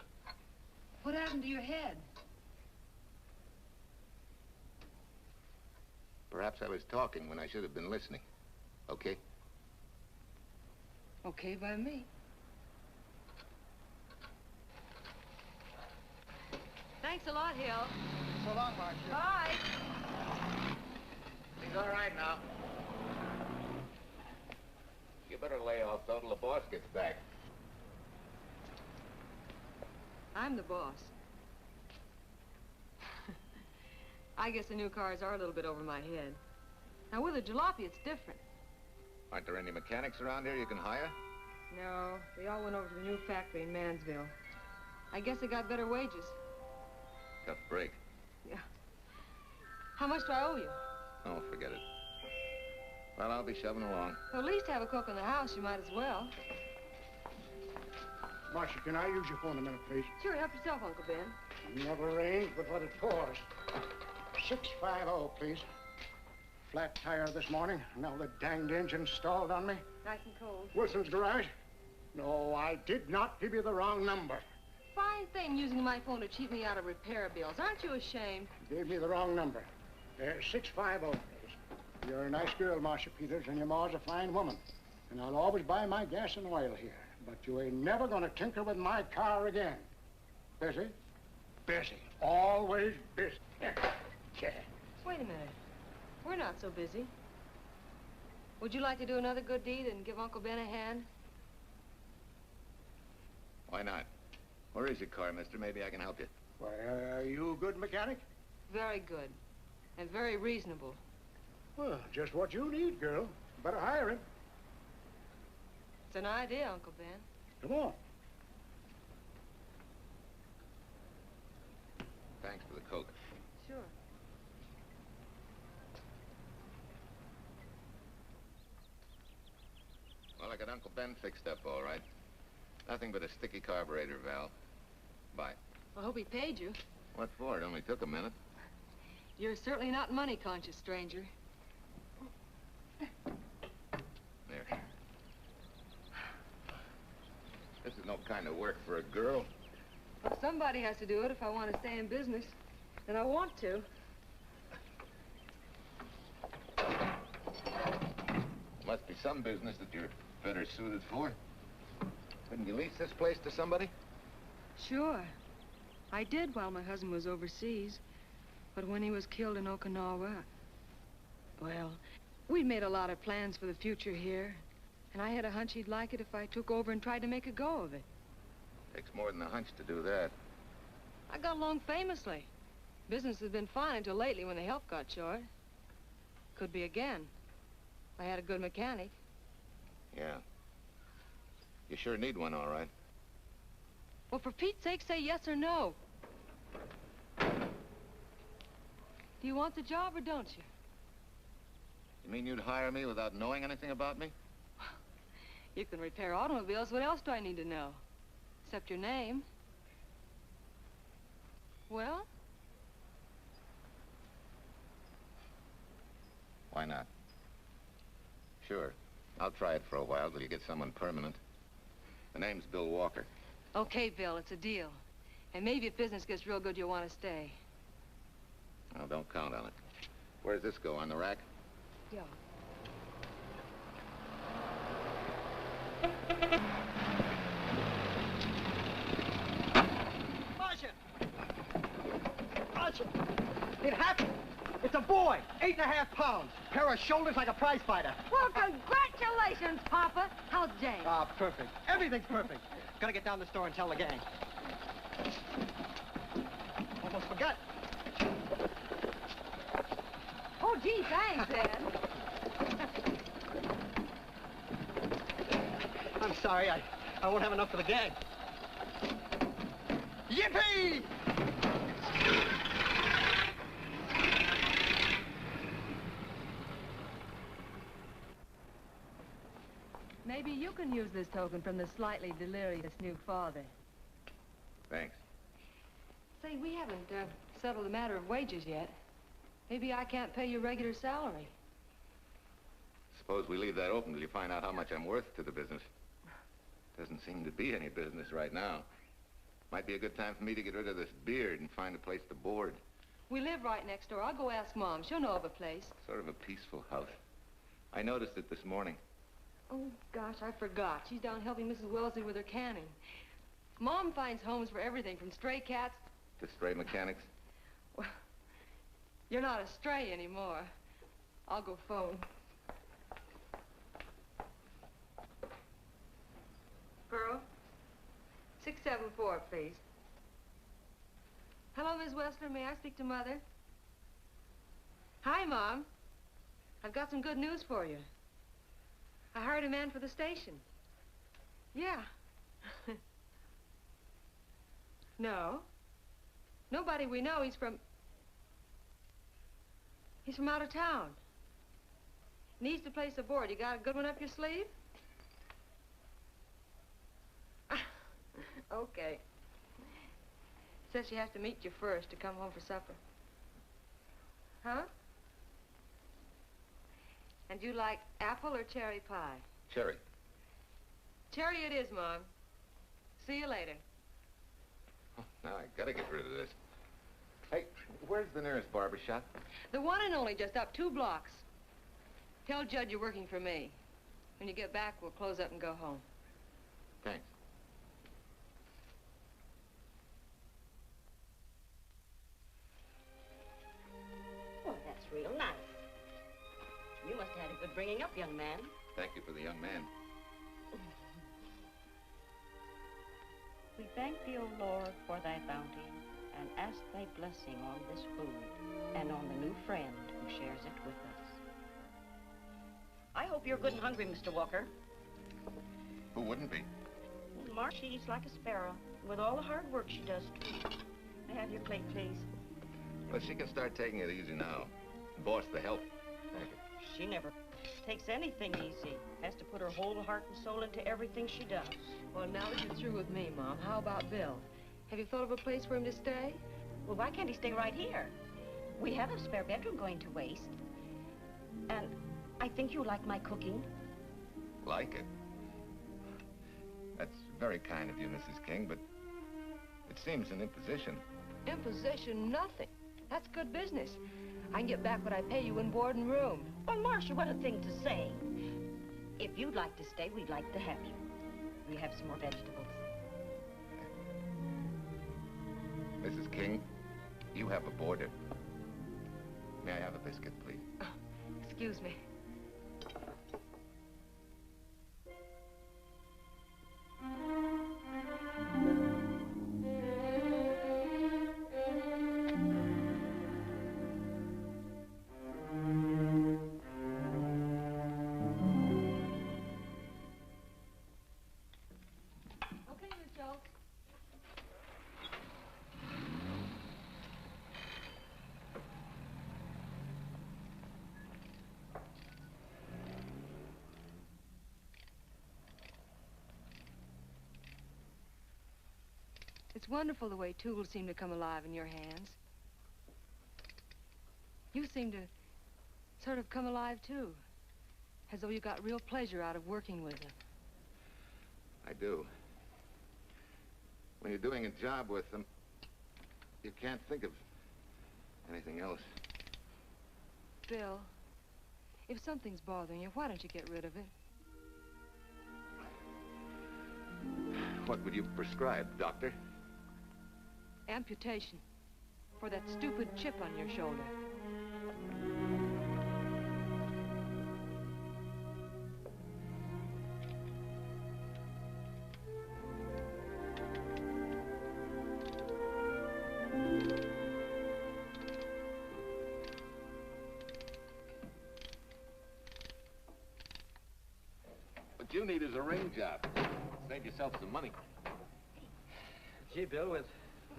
what happened to your head? Perhaps I was talking when I should have been listening. Okay? Okay by me. Thanks a lot, Hill. So long, Marcia. Bye. He's all right now. You better lay off though till the boss gets back. I'm the boss. I guess the new cars are a little bit over my head. Now, with a jalopy, it's different. Aren't there any mechanics around here you can hire? No, they all went over to the new factory in Mansville. I guess they got better wages. Tough break. Yeah. How much do I owe you? Oh, forget it. Well, I'll be shoving along. Well, at least have a cook in the house. You might as well. Marcia, can I use your phone a minute, please? Sure, help yourself, Uncle Ben. Never rains but what it pours. 650, please. Flat tire this morning. Now the danged engine stalled on me. Nice and cold. Wilson's garage? No, I did not give you the wrong number. Fine thing using my phone to cheat me out of repair bills. Aren't you ashamed? You gave me the wrong number. 650, please. You're a nice girl, Marcia Peters, and your ma's a fine woman. And I'll always buy my gas and oil here. But you ain't never gonna tinker with my car again. Busy? Busy. Always busy. Yeah. Wait a minute. We're not so busy. Would you like to do another good deed and give Uncle Ben a hand? Why not? Where is your car, mister? Maybe I can help you. Why, are you a good mechanic? Very good. And very reasonable. Well, just what you need, girl. Better hire him. It's an idea, Uncle Ben. Come on. Thanks for the Coke. Sure. Well, I got Uncle Ben fixed up all right. Nothing but a sticky carburetor valve. Bye. I hope he paid you. What for? It only took a minute. You're certainly not money conscious, stranger. There. This is no kind of work for a girl. Well, somebody has to do it if I want to stay in business. And I want to. Must be some business that you're better suited for. Couldn't you lease this place to somebody? Sure. I did while my husband was overseas. But when he was killed in Okinawa, well, we'd made a lot of plans for the future here. And I had a hunch he'd like it if I took over and tried to make a go of it. Takes more than a hunch to do that. I got along famously. Business has been fine until lately when the help got short. Could be again. I had a good mechanic. Yeah. You sure need one, all right. Well, for Pete's sake, say yes or no. Do you want the job or don't you? You mean you'd hire me without knowing anything about me? You can repair automobiles. What else do I need to know? Except your name. Well? Why not? Sure. I'll try it for a while till you get someone permanent. The name's Bill Walker. Okay, Bill, it's a deal. And maybe if business gets real good, you'll want to stay. Well, don't count on it. Where does this go, on the rack? Yeah. Marcia! Marcia! It happened! It's a boy, 8.5 pounds. Pair of shoulders like a prize fighter. Well, congratulations, Papa. How's Jane? Ah, perfect. Everything's perfect. Gotta get down to the store and tell the gang. Almost forgot. Oh, gee, thanks, Ed. I'm sorry, I won't have enough for the gang. Yippee! Maybe you can use this token from the slightly delirious new father. Thanks. Say, we haven't settled the matter of wages yet. Maybe I can't pay your regular salary. Suppose we leave that open till you find out how much I'm worth to the business. Doesn't seem to be any business right now. Might be a good time for me to get rid of this beard and find a place to board. We live right next door. I'll go ask Mom. She'll know of a place. Sort of a peaceful house. I noticed it this morning. Oh, gosh, I forgot. She's down helping Mrs. Wellesley with her canning. Mom finds homes for everything from stray cats... To stray mechanics? Well, you're not a stray anymore. I'll go phone. Pearl? 674, please. Hello, Miss Wessler. May I speak to Mother? Hi, Mom. I've got some good news for you. I hired a man for the station. Yeah. No. Nobody we know. He's from out of town. Needs to place a board. You got a good one up your sleeve? Okay. Says she has to meet you first to come home for supper. Huh? And you like apple or cherry pie? Cherry. Cherry it is, Mom. See you later. Oh, now I gotta get rid of this. Hey, where's the nearest barber shop? The one and only, just up 2 blocks. Tell Judd you're working for me. When you get back, we'll close up and go home. Thanks. Oh, that's real nice. You must have had a good bringing up, young man. Thank you for the young man. We thank thee, O Lord, for thy bounty, and ask thy blessing on this food, and on the new friend who shares it with us. I hope you're good and hungry, Mr. Walker. Who wouldn't be? Marcy's like a sparrow, with all the hard work she does. May I have your plate, please? Well, she can start taking it easy now. Boss, the help. Thank you. She never takes anything easy. Has to put her whole heart and soul into everything she does. Well, now that you're through with me, Mom, how about Bill? Have you thought of a place for him to stay? Well, why can't he stay right here? We have a spare bedroom going to waste. And I think you like my cooking. Like it? That's very kind of you, Mrs. King, but it seems an imposition. Imposition, nothing. That's good business. I can get back what I pay you in board and room. Well, Marcia, what a thing to say. If you'd like to stay, we'd like to have you. We have some more vegetables. Mrs. King, you have a boarder. May I have a biscuit, please? Oh, excuse me. It's wonderful the way tools seem to come alive in your hands. You seem to sort of come alive, too. As though you got real pleasure out of working with them. I do. When you're doing a job with them, you can't think of anything else. Bill, if something's bothering you, why don't you get rid of it? What would you prescribe, doctor? Amputation. For that stupid chip on your shoulder. What you need is a ring job. Save yourself some money. Gee, Bill, with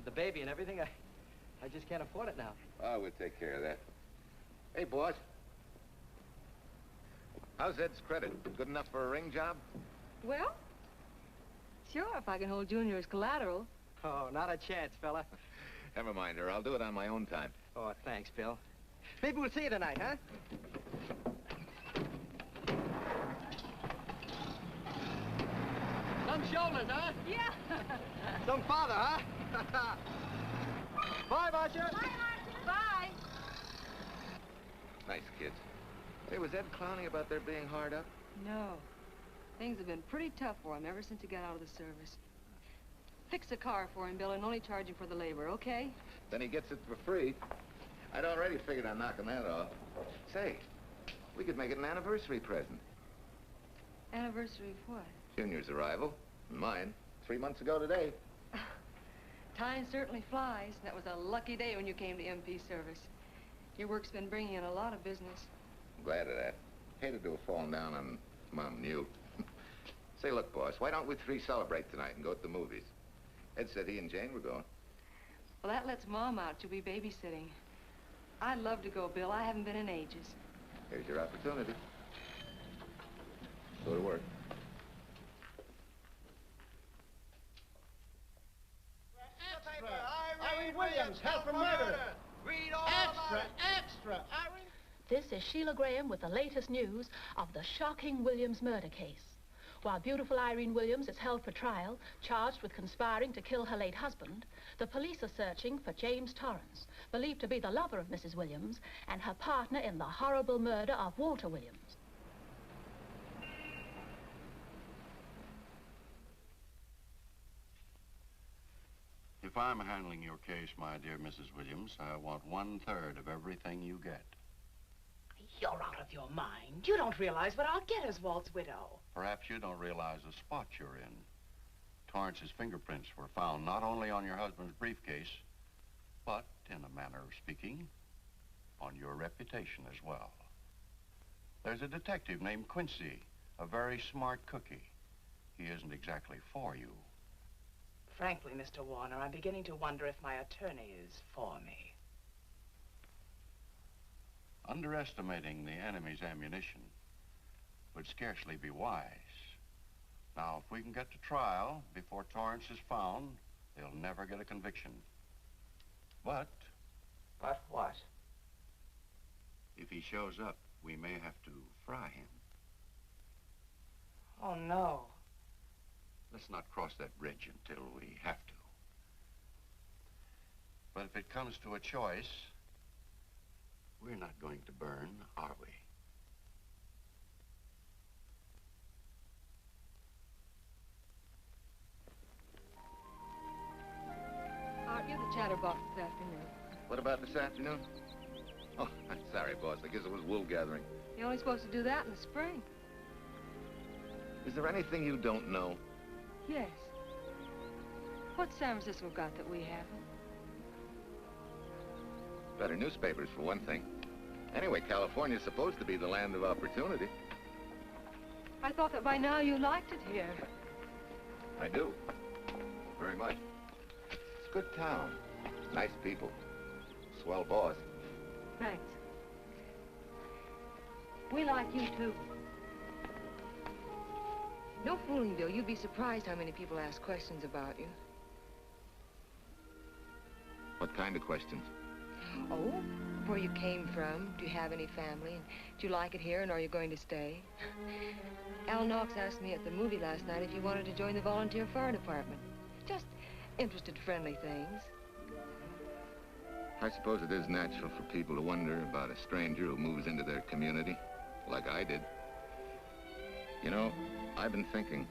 the baby and everything, I just can't afford it now. Oh, we'll take care of that. Hey, boss. How's Ed's credit? Good enough for a ring job? Well, sure, if I can hold Junior as collateral. Oh, not a chance, fella. Never mind her. I'll do it on my own time. Oh, thanks, Bill. Maybe we'll see you tonight, huh? Some shoulders, huh? Yeah. Some father, huh? Bye, Marcia. Bye, Marcia. Bye. Nice kids. Hey, was Ed clowning about their being hard up? No. Things have been pretty tough for him ever since he got out of the service. Fix a car for him, Bill, and only charge him for the labor, okay? Then he gets it for free. I'd already figured on knocking that off. Say, we could make it an anniversary present. Anniversary of what? Junior's arrival, and mine, 3 months ago today. Time certainly flies. That was a lucky day when you came to MP service. Your work's been bringing in a lot of business. I'm glad of that. Hated to have fallen down on Mom and you. Say, look, boss, why don't we three celebrate tonight and go to the movies? Ed said he and Jane were going. Well, that lets Mom out. She'll be babysitting. I'd love to go, Bill. I haven't been in ages. Here's your opportunity. Go to work. Irene Williams, held for murder. Read all Extra! Irene! This is Sheila Graham with the latest news of the shocking Williams murder case. While beautiful Irene Williams is held for trial, charged with conspiring to kill her late husband, the police are searching for James Torrance, believed to be the lover of Mrs. Williams and her partner in the horrible murder of Walter Williams. If I'm handling your case, my dear Mrs. Williams, I want 1/3 of everything you get. You're out of your mind. You don't realize what I'll get as Walt's widow. Perhaps you don't realize the spot you're in. Torrance's fingerprints were found not only on your husband's briefcase, but, in a manner of speaking, on your reputation as well. There's a detective named Quincy, a very smart cookie. He isn't exactly for you. Frankly, Mr. Warner, I'm beginning to wonder if my attorney is for me. Underestimating the enemy's ammunition would scarcely be wise. Now, if we can get to trial before Torrance is found, they'll never get a conviction. But... But what? if he shows up, we may have to fry him. Oh, no. Let's not cross that bridge until we have to. But if it comes to a choice, we're not going to burn, are we? Aren't you the chatterbox this afternoon? What about this afternoon? Oh, I'm sorry, boss. I guess it was wool gathering. You're only supposed to do that in the spring. Is there anything you don't know? Yes. What's San Francisco got that we haven't? Better newspapers, for one thing. Anyway, California's supposed to be the land of opportunity. I thought that by now you liked it here. I do. Very much. It's a good town. Nice people. Swell boss. Thanks. We like you, too. No fooling, Bill. You'd be surprised how many people ask questions about you. What kind of questions? Oh, where you came from, do you have any family, and do you like it here, and are you going to stay? Al Knox asked me at the movie last night if you wanted to join the volunteer fire department. Just interested, friendly things. I suppose it is natural for people to wonder about a stranger who moves into their community, like I did. You know, I've been thinking,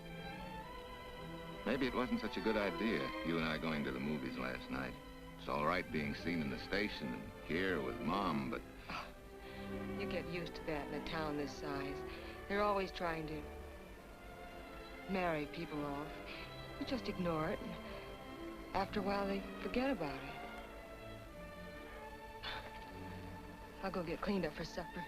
maybe it wasn't such a good idea, you and I going to the movies last night. It's all right being seen in the station and here with Mom, but... Oh, you get used to that in a town this size. They're always trying to marry people off. You just ignore it, and after a while they forget about it. I'll go get cleaned up for supper.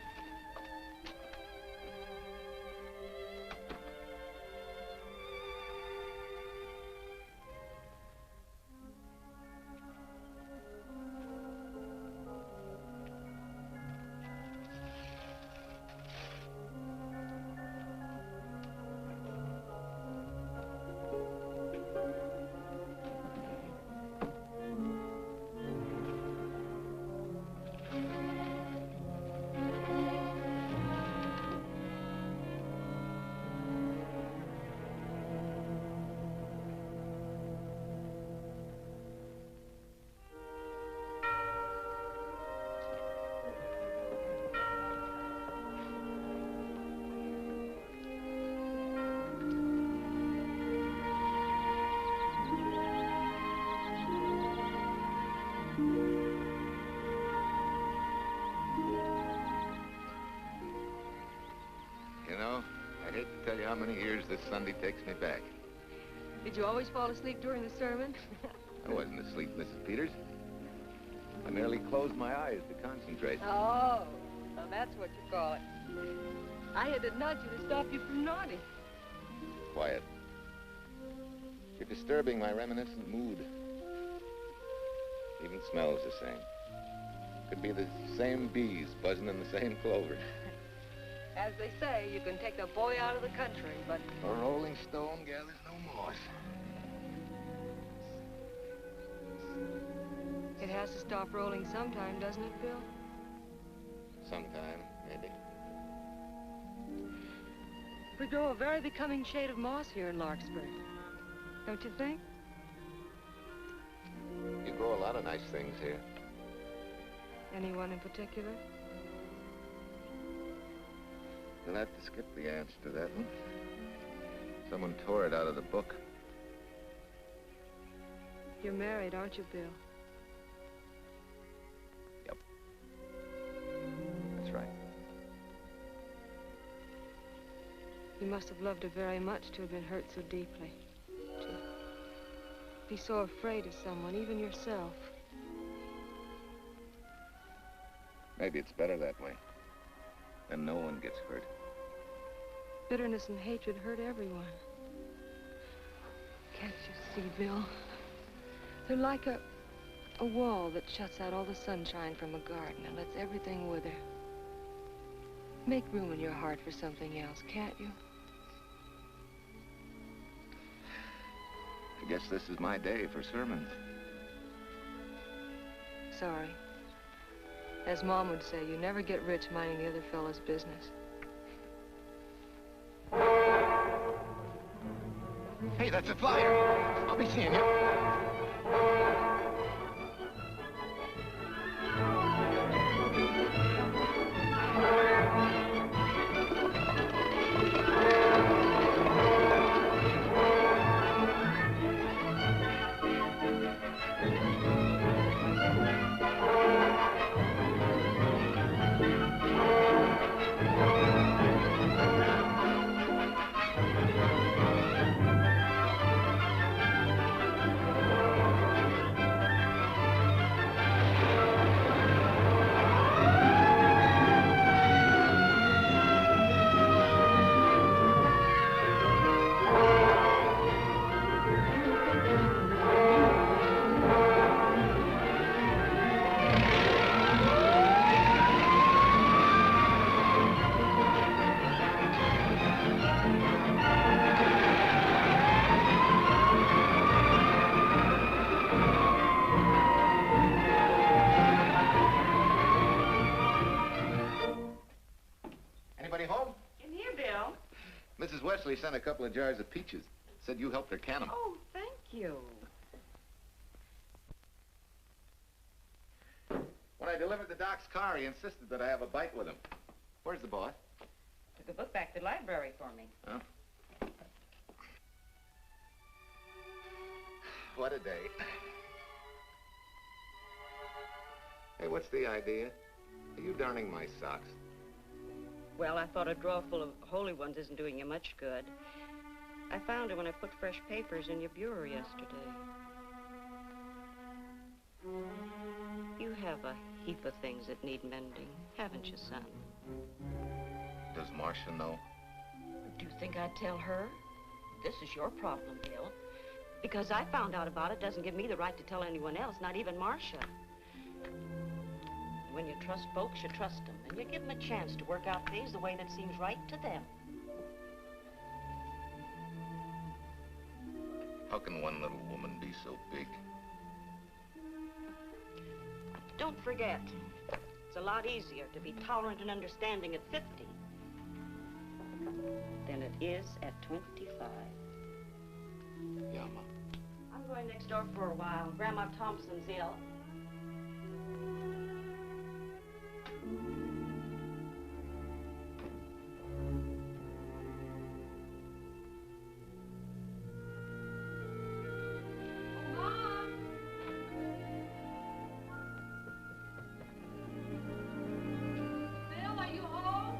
You know, I hate to tell you how many years this Sunday takes me back. Did you always fall asleep during the sermon? I wasn't asleep, Mrs. Peters. I merely closed my eyes to concentrate. Oh, well, that's what you call it. I had to nudge you to stop you from nodding. Quiet. You're disturbing my reminiscent mood. Even smells the same. Could be the same bees buzzing in the same clover. As they say, you can take a boy out of the country, but... A rolling stone gathers no moss. It has to stop rolling sometime, doesn't it, Bill? Sometime, maybe. We grow a very becoming shade of moss here in Larkspur. Don't you think? You grow a lot of nice things here. Anyone in particular? You'll have to skip the answer to that one. Someone tore it out of the book. You're married, aren't you, Bill? Yep. That's right. You must have loved her very much to have been hurt so deeply. To be so afraid of someone, even yourself. Maybe it's better that way. Then no one gets hurt. Bitterness and hatred hurt everyone. Can't you see, Bill? They're like a wall that shuts out all the sunshine from a garden and lets everything wither. Make room in your heart for something else, can't you? I guess this is my day for sermons. Sorry. As Mom would say, you never get rich minding the other fellow's business. Hey, that's a flyer. I'll be seeing you. Leslie sent a couple of jars of peaches. Said you helped her can them. Oh, thank you. When I delivered the doc's car, he insisted that I have a bite with him. Where's the boss? Took a book back to the library for me. Huh? What a day. Hey, what's the idea? Are you darning my socks? Well, I thought a drawer full of holy ones isn't doing you much good. I found it when I put fresh papers in your bureau yesterday. You have a heap of things that need mending, haven't you, son? Does Marcia know? Do you think I'd tell her? This is your problem, Bill. Because I found out about it doesn't give me the right to tell anyone else, not even Marcia. When you trust folks, you trust them, and you give them a chance to work out things the way that seems right to them. How can one little woman be so big? Don't forget, it's a lot easier to be tolerant and understanding at 50 than it is at 25. Yeah, Ma. I'm going next door for a while. Grandma Thompson's ill. Bill, are you home?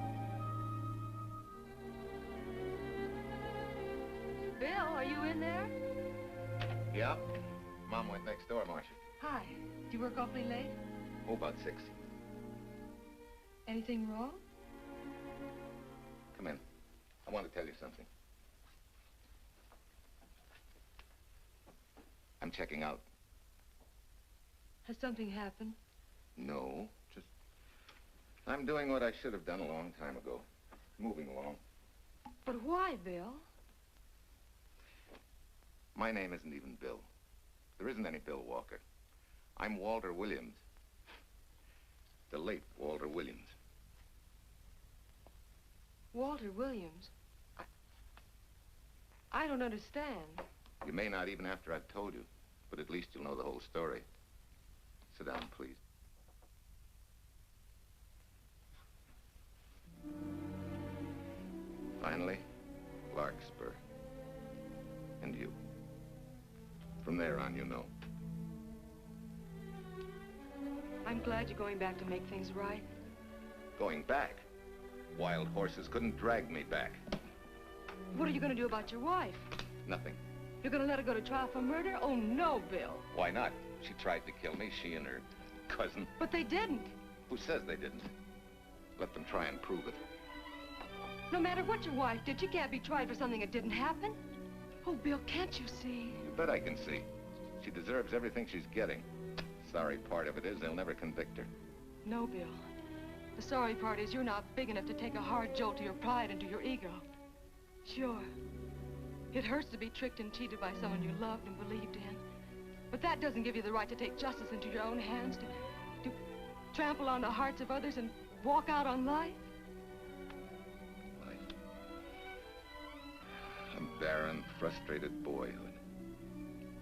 Bill, are you in there? Yeah. Mom went next door, Marcia. Hi. Do you work awfully late? Oh, about 6. Anything wrong? Come in. I want to tell you something. I'm checking out. Has something happened? No, just... I'm doing what I should have done a long time ago. Moving along. But why, Bill? My name isn't even Bill. There isn't any Bill Walker. I'm Walter Williams. The late Walter Williams. Walter Williams? I don't understand. You may not even after I've told you, but at least you'll know the whole story. Sit down, please. Finally, Larkspur. And you. From there on, you know. I'm glad you're going back to make things right. Going back? Wild horses couldn't drag me back. What are you going to do about your wife? Nothing. You're going to let her go to trial for murder? Oh, no, Bill. Why not? She tried to kill me, she and her cousin. But they didn't. Who says they didn't? Let them try and prove it. No matter what your wife did, she can't be tried for something that didn't happen. Oh, Bill, can't you see? You bet I can see. She deserves everything she's getting. Sorry part of it is they'll never convict her. No, Bill. The sorry part is you're not big enough to take a hard jolt to your pride and to your ego. Sure. It hurts to be tricked and cheated by someone you loved and believed in. But that doesn't give you the right to take justice into your own hands, to trample on the hearts of others and walk out on life. A barren, frustrated boyhood.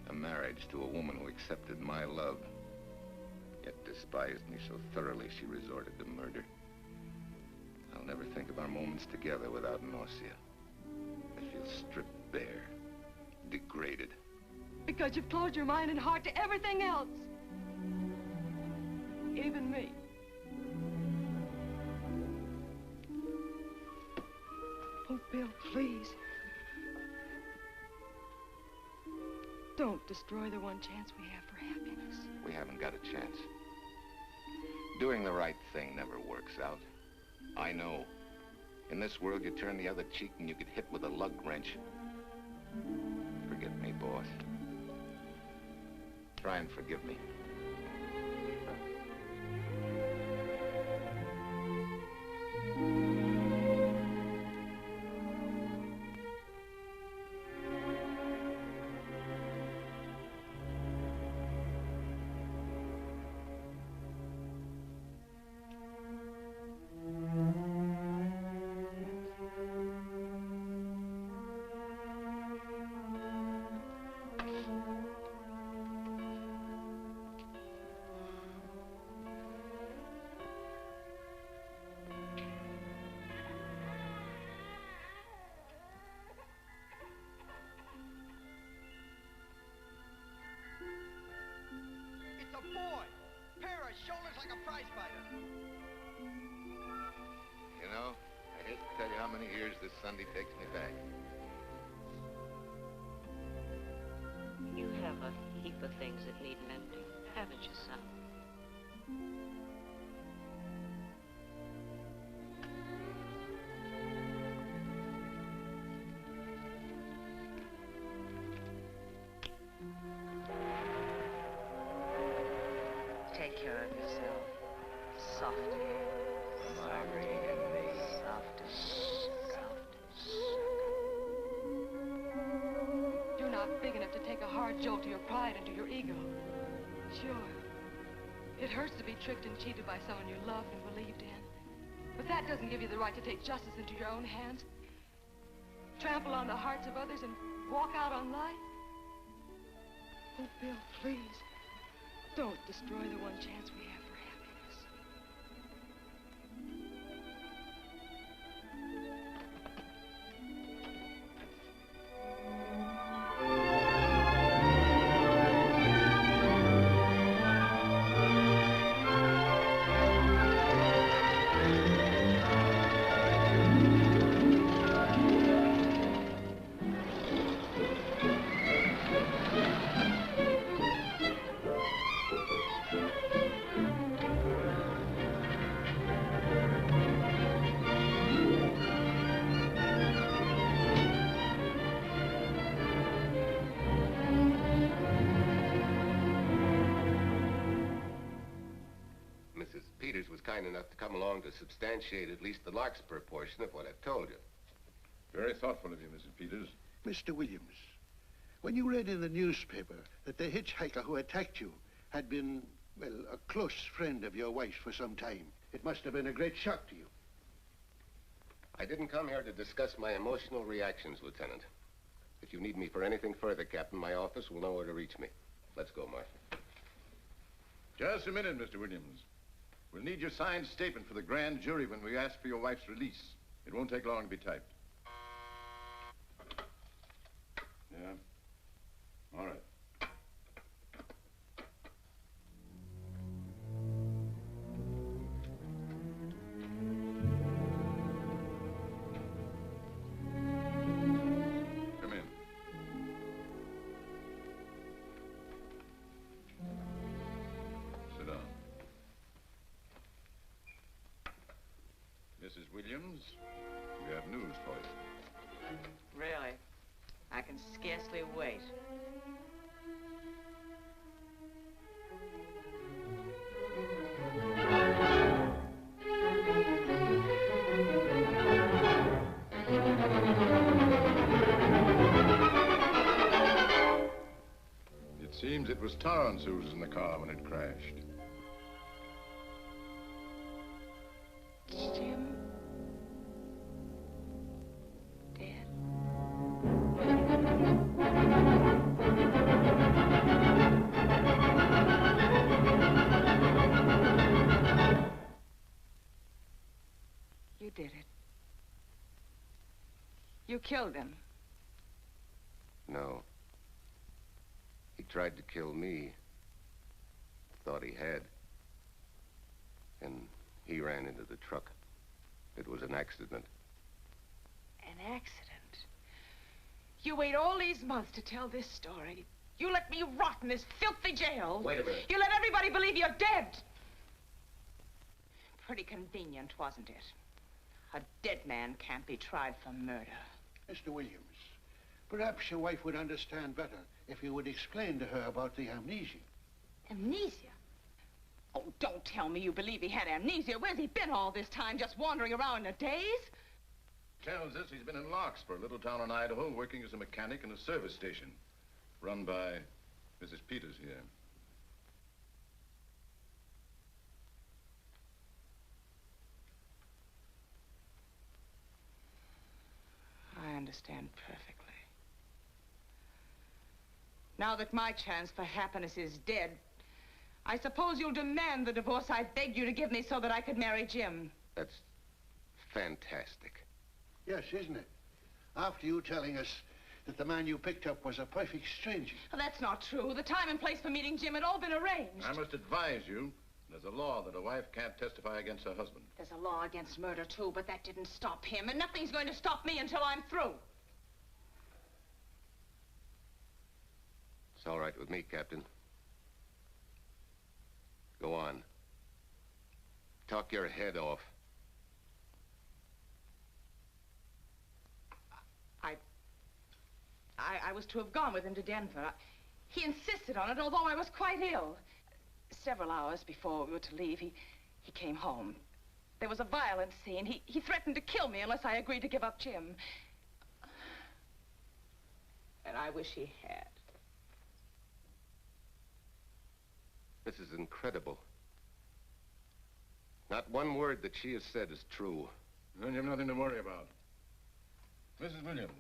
A marriage to a woman who accepted my love, yet despised me so thoroughly she resorted to murder. I'll never think of our moments together without nausea. I feel stripped bare, degraded. Because you've closed your mind and heart to everything else. Even me. Oh, Bill, please. Don't destroy the one chance we have for happiness. We haven't got a chance. Doing the right thing never works out. I know. In this world, you turn the other cheek and you get hit with a lug wrench. Forget me, boss. Try and forgive me. like a prize fighter. You know, I hate to tell you how many years this Sunday takes me back. You have a heap of things that need mending, haven't you, son? Take care of yourself. Softly. Marguerite and me. Softly. You're not big enough to take a hard jolt to your pride and to your ego. Sure. It hurts to be tricked and cheated by someone you loved and believed in. But that doesn't give you the right to take justice into your own hands. Trample on the hearts of others and walk out on life. Oh, Bill, please. Don't destroy the one chance we have for happiness. Mrs. Peters was kind enough to come along to substantiate at least the Larkspur portion of what I've told you. Very thoughtful of you, Mrs. Peters. Mr. Williams, when you read in the newspaper that the hitchhiker who attacked you had been, well, a close friend of your wife's for some time, it must have been a great shock to you. I didn't come here to discuss my emotional reactions, Lieutenant. If you need me for anything further, Captain, my office will know where to reach me. Let's go, Marshal. Just a minute, Mr. Williams. We'll need your signed statement for the grand jury when we ask for your wife's release. It won't take long to be typed. Yeah? All right. Come in. Sit down. Mrs. Williams, we have news for you. Really? I can scarcely wait. It seems it was Torrance who was in the car when it crashed. Jim? Dead? You did it. You killed him. No. He tried to kill me. Thought he had. And he ran into the truck. It was an accident. An accident? You wait all these months to tell this story. You let me rot in this filthy jail. Wait a minute. You let everybody believe you're dead. Pretty convenient, wasn't it? A dead man can't be tried for murder. Mr. Williams, perhaps your wife would understand better if you would explain to her about the amnesia. Amnesia? Oh, don't tell me you believe he had amnesia. Where's he been all this time, just wandering around in a daze? Tells us he's been in Larkspur, a little town in Idaho, working as a mechanic in a service station. Run by Mrs. Peters here. I understand perfectly. Now that my chance for happiness is dead, I suppose you'll demand the divorce I begged you to give me so that I could marry Jim. That's fantastic. Yes, isn't it? After you telling us that the man you picked up was a perfect stranger. Well, that's not true. The time and place for meeting Jim had all been arranged. I must advise you There's a law that a wife can't testify against her husband. There's a law against murder, too, but that didn't stop him, and nothing's going to stop me until I'm through. It's all right with me, Captain. Go on. Talk your head off. I was to have gone with him to Denver. He insisted on it, although I was quite ill. Several hours before we were to leave, he came home. There was a violent scene. He threatened to kill me unless I agreed to give up Jim. And I wish he had. This is incredible. Not one word that she has said is true. Then you've nothing to worry about. Mrs. Williams,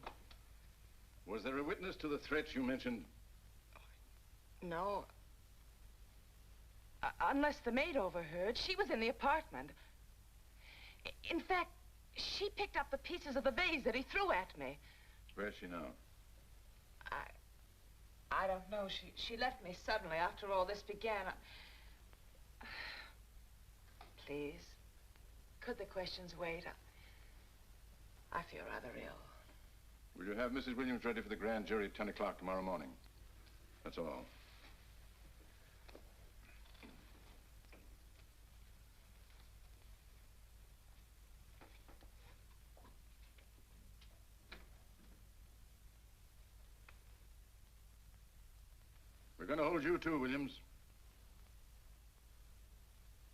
was there a witness to the threats you mentioned? No. Unless the maid overheard. She was in the apartment. In fact, she picked up the pieces of the vase that he threw at me. Where's she now? I don't know. She left me suddenly after all this began. Please, could the questions wait? I feel rather ill. Will you have Mrs. Williams ready for the grand jury at 10 o'clock tomorrow morning? That's all. We're going to hold you too, Williams.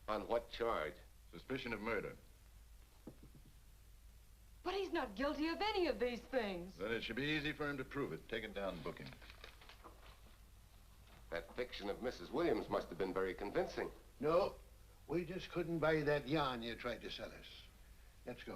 On what charge? Suspicion of murder. But he's not guilty of any of these things. Then it should be easy for him to prove it. Take it down and book him. That fiction of Mrs. Williams must have been very convincing. No, we just couldn't buy that yarn you tried to sell us. Let's go.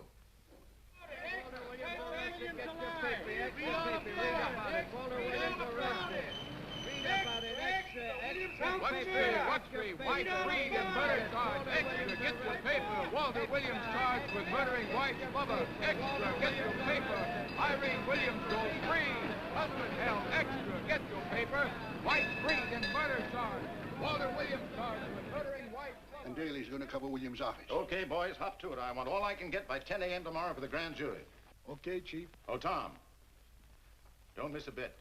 What's the White Freed and murder charge? Extra, get your paper. Walter Williams charged with murdering White Bubba. Extra, get your paper. Irene Williams goes free. Husband held. Extra, get your paper. White Freed and murder charge. Walter Williams charged with murdering White Bubba. And Daly's going to cover Williams' office. Okay, boys, hop to it. I want all I can get by 10 a.m. tomorrow for the grand jury. Okay, Chief. Oh, Tom, don't miss a bit.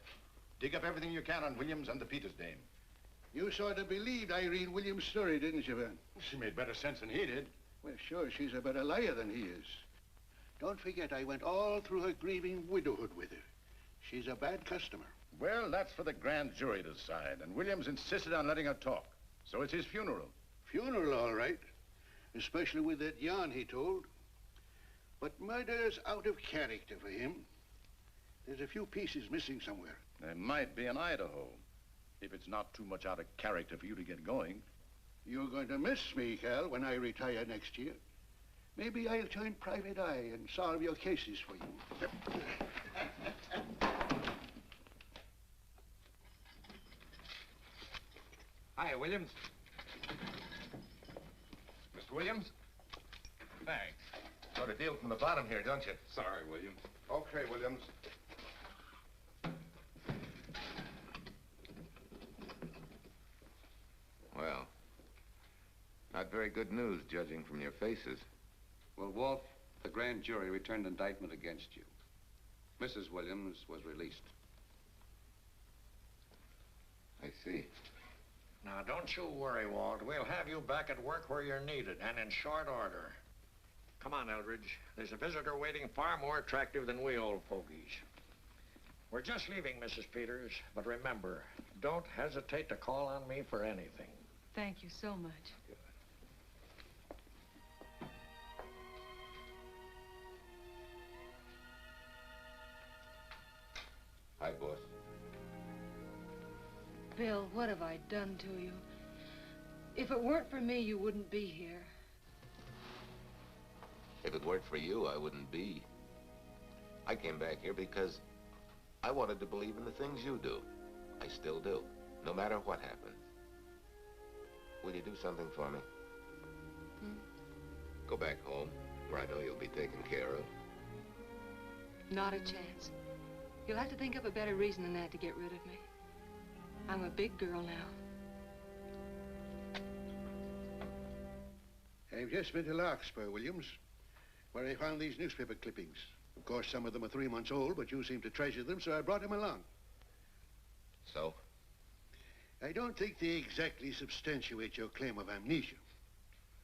Dig up everything you can on Williams and the Peters dame. You sort of believed Irene Williams' story, didn't you, Vern? She made better sense than he did. Well, sure, she's a better liar than he is. Don't forget, I went all through her grieving widowhood with her. She's a bad customer. Well, that's for the grand jury to decide, and Williams insisted on letting her talk. So it's his funeral. Funeral, all right. Especially with that yarn he told. But murder's out of character for him. There's a few pieces missing somewhere. There might be in Idaho, if it's not too much out of character for you to get going. You're going to miss me, Cal, when I retire next year. Maybe I'll join Private Eye and solve your cases for you. Hiya, Williams. Mr. Williams? Thanks. Got a deal from the bottom here, don't you? Sorry, Williams. Okay, Williams. Well, not very good news, judging from your faces. Well, Walt, the grand jury returned indictment against you. Mrs. Williams was released. I see. Now, don't you worry, Walt. We'll have you back at work where you're needed, and in short order. Come on, Eldridge. There's a visitor waiting far more attractive than we old fogies. We're just leaving, Mrs. Peters, but remember, don't hesitate to call on me for anything. Thank you so much. Hi, boss. Bill, what have I done to you? If it weren't for me, you wouldn't be here. If it weren't for you, I wouldn't be. I came back here because I wanted to believe in the things you do. I still do, no matter what happens. Will you do something for me? Go back home, where I know you'll be taken care of. Not a chance. You'll have to think up a better reason than that to get rid of me. I'm a big girl now. I've just been to Larkspur, Williams, where I found these newspaper clippings. Of course, some of them are 3 months old, but you seem to treasure them, so I brought them along. So? I don't think they exactly substantiate your claim of amnesia.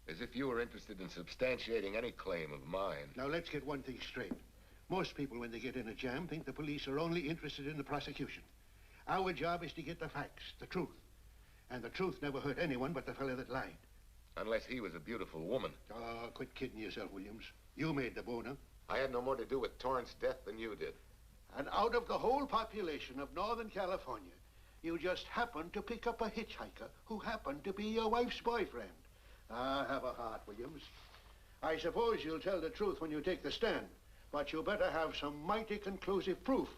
As if you were interested in substantiating any claim of mine. Now, let's get one thing straight. Most people, when they get in a jam, think the police are only interested in the prosecution. Our job is to get the facts, the truth. And the truth never hurt anyone but the fellow that lied. Unless he was a beautiful woman. Oh, quit kidding yourself, Williams. You made the boner. I had no more to do with Torrance's death than you did. And out of the whole population of Northern California, you just happened to pick up a hitchhiker who happened to be your wife's boyfriend. Ah, have a heart, Williams. I suppose you'll tell the truth when you take the stand, but you better have some mighty conclusive proof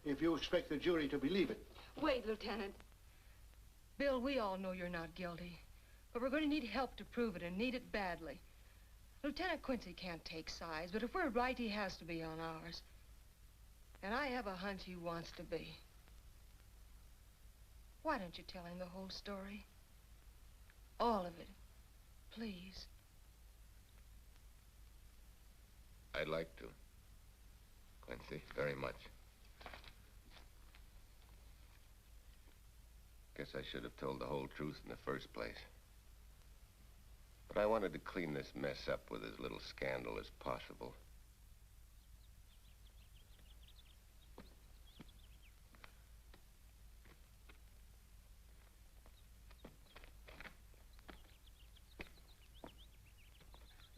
if you expect the jury to believe it. Wait, Lieutenant. Bill, we all know you're not guilty, but we're going to need help to prove it, and need it badly. Lieutenant Quincy can't take sides, but if we're right, he has to be on ours. And I have a hunch he wants to be. Why don't you tell him the whole story? All of it, please. I'd like to, Quincy, very much. Guess I should have told the whole truth in the first place. But I wanted to clean this mess up with as little scandal as possible.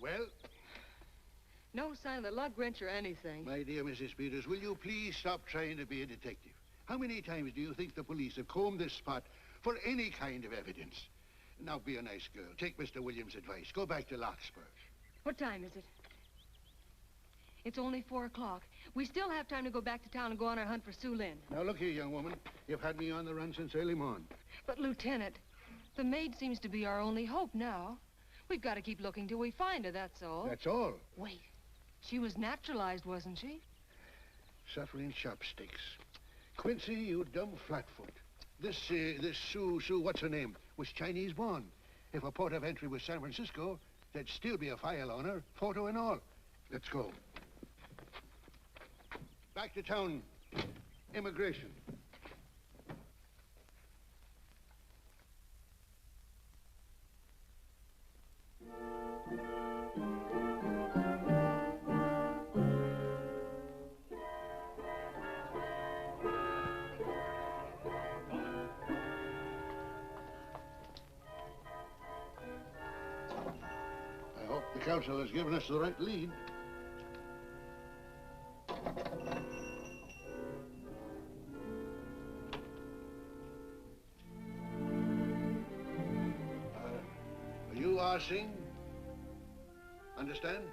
Well? No sign of the lug wrench or anything. My dear Mrs. Peters, will you please stop trying to be a detective? How many times do you think the police have combed this spot for any kind of evidence? Now, be a nice girl. Take Mr. Williams' advice. Go back to Larkspur. What time is it? It's only 4 o'clock. We still have time to go back to town and go on our hunt for Sue Lynn. Now, look here, young woman. You've had me on the run since early morn. But, Lieutenant, the maid seems to be our only hope now. We've got to keep looking till we find her, that's all. That's all? Wait. She was naturalized, wasn't she? Suffering chopsticks. Quincy, you dumb flatfoot. This Sue, what's her name, was Chinese born. If her port of entry was San Francisco, there'd still be a file on her, photo and all. Let's go. Back to town. Immigration. The council has given us the right lead. Are you Arsing? Understand?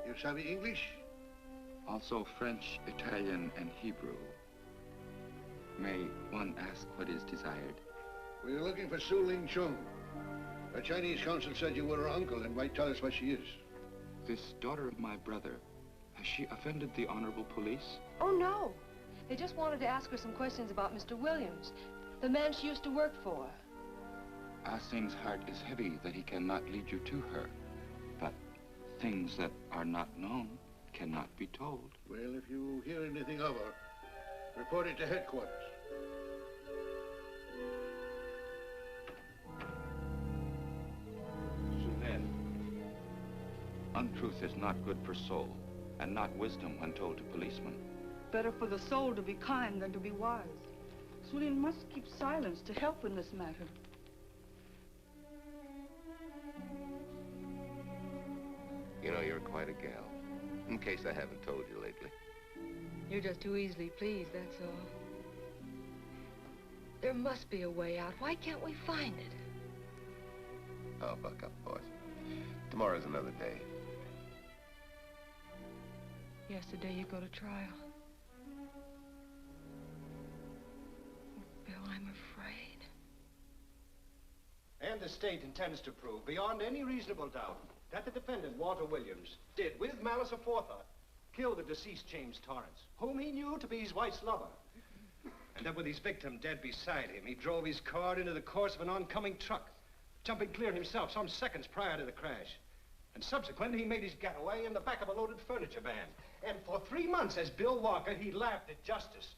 You savvy English? Also French, Italian, and Hebrew. May one ask what is desired? We're looking for Su Ling Chung. The Chinese consul said you were her uncle and might tell us what she is. This daughter of my brother, has she offended the honorable police? Oh, no. They just wanted to ask her some questions about Mr. Williams, the man she used to work for. Ah Sing's heart is heavy that he cannot lead you to her. But things that are not known cannot be told. Well, if you hear anything of her, report it to headquarters. Untruth is not good for soul, and not wisdom when told to policemen. Better for the soul to be kind than to be wise. Su Lin must keep silence to help in this matter. You know, you're quite a gal. In case I haven't told you lately. You're just too easily pleased, that's all. There must be a way out. Why can't we find it? Oh, buck up, boys. Tomorrow's another day. Yesterday you go to trial. Bill, I'm afraid. And the state intends to prove, beyond any reasonable doubt, that the defendant, Walter Williams, did, with malice aforethought, kill the deceased James Torrance, whom he knew to be his wife's lover. And that with his victim dead beside him, he drove his car into the course of an oncoming truck. jumping clear himself some seconds prior to the crash. And subsequently, he made his getaway in the back of a loaded furniture van. And for 3 months, as Bill Walker, he laughed at justice.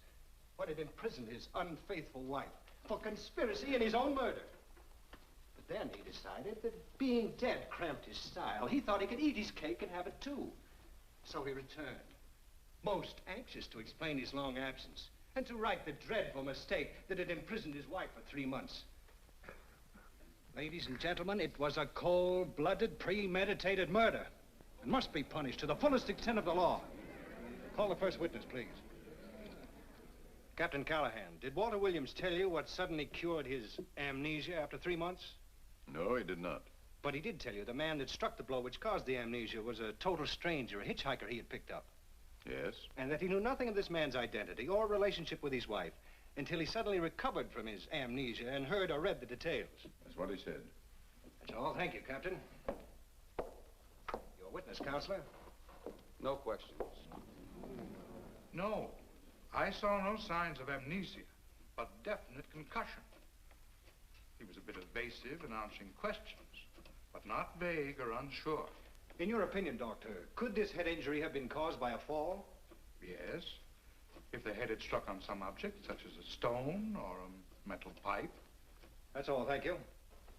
What had imprisoned his unfaithful wife for conspiracy in his own murder. But then he decided that being dead cramped his style. He thought he could eat his cake and have it too. So he returned, most anxious to explain his long absence and to right the dreadful mistake that had imprisoned his wife for 3 months. Ladies and gentlemen, it was a cold-blooded, premeditated murder and must be punished to the fullest extent of the law. Call the first witness, please. Captain Callahan, did Walter Williams tell you what suddenly cured his amnesia after 3 months? No, he did not. But he did tell you the man that struck the blow which caused the amnesia was a total stranger, a hitchhiker he had picked up. Yes? And that he knew nothing of this man's identity or relationship with his wife until he suddenly recovered from his amnesia and heard or read the details. That's what he said. That's all. Thank you, Captain. Your witness, Counselor. No questions. No. I saw no signs of amnesia, but definite concussion. He was a bit evasive in answering questions, but not vague or unsure. In your opinion, Doctor, could this head injury have been caused by a fall? Yes. If the head had struck on some object, such as a stone or a metal pipe. That's all, thank you.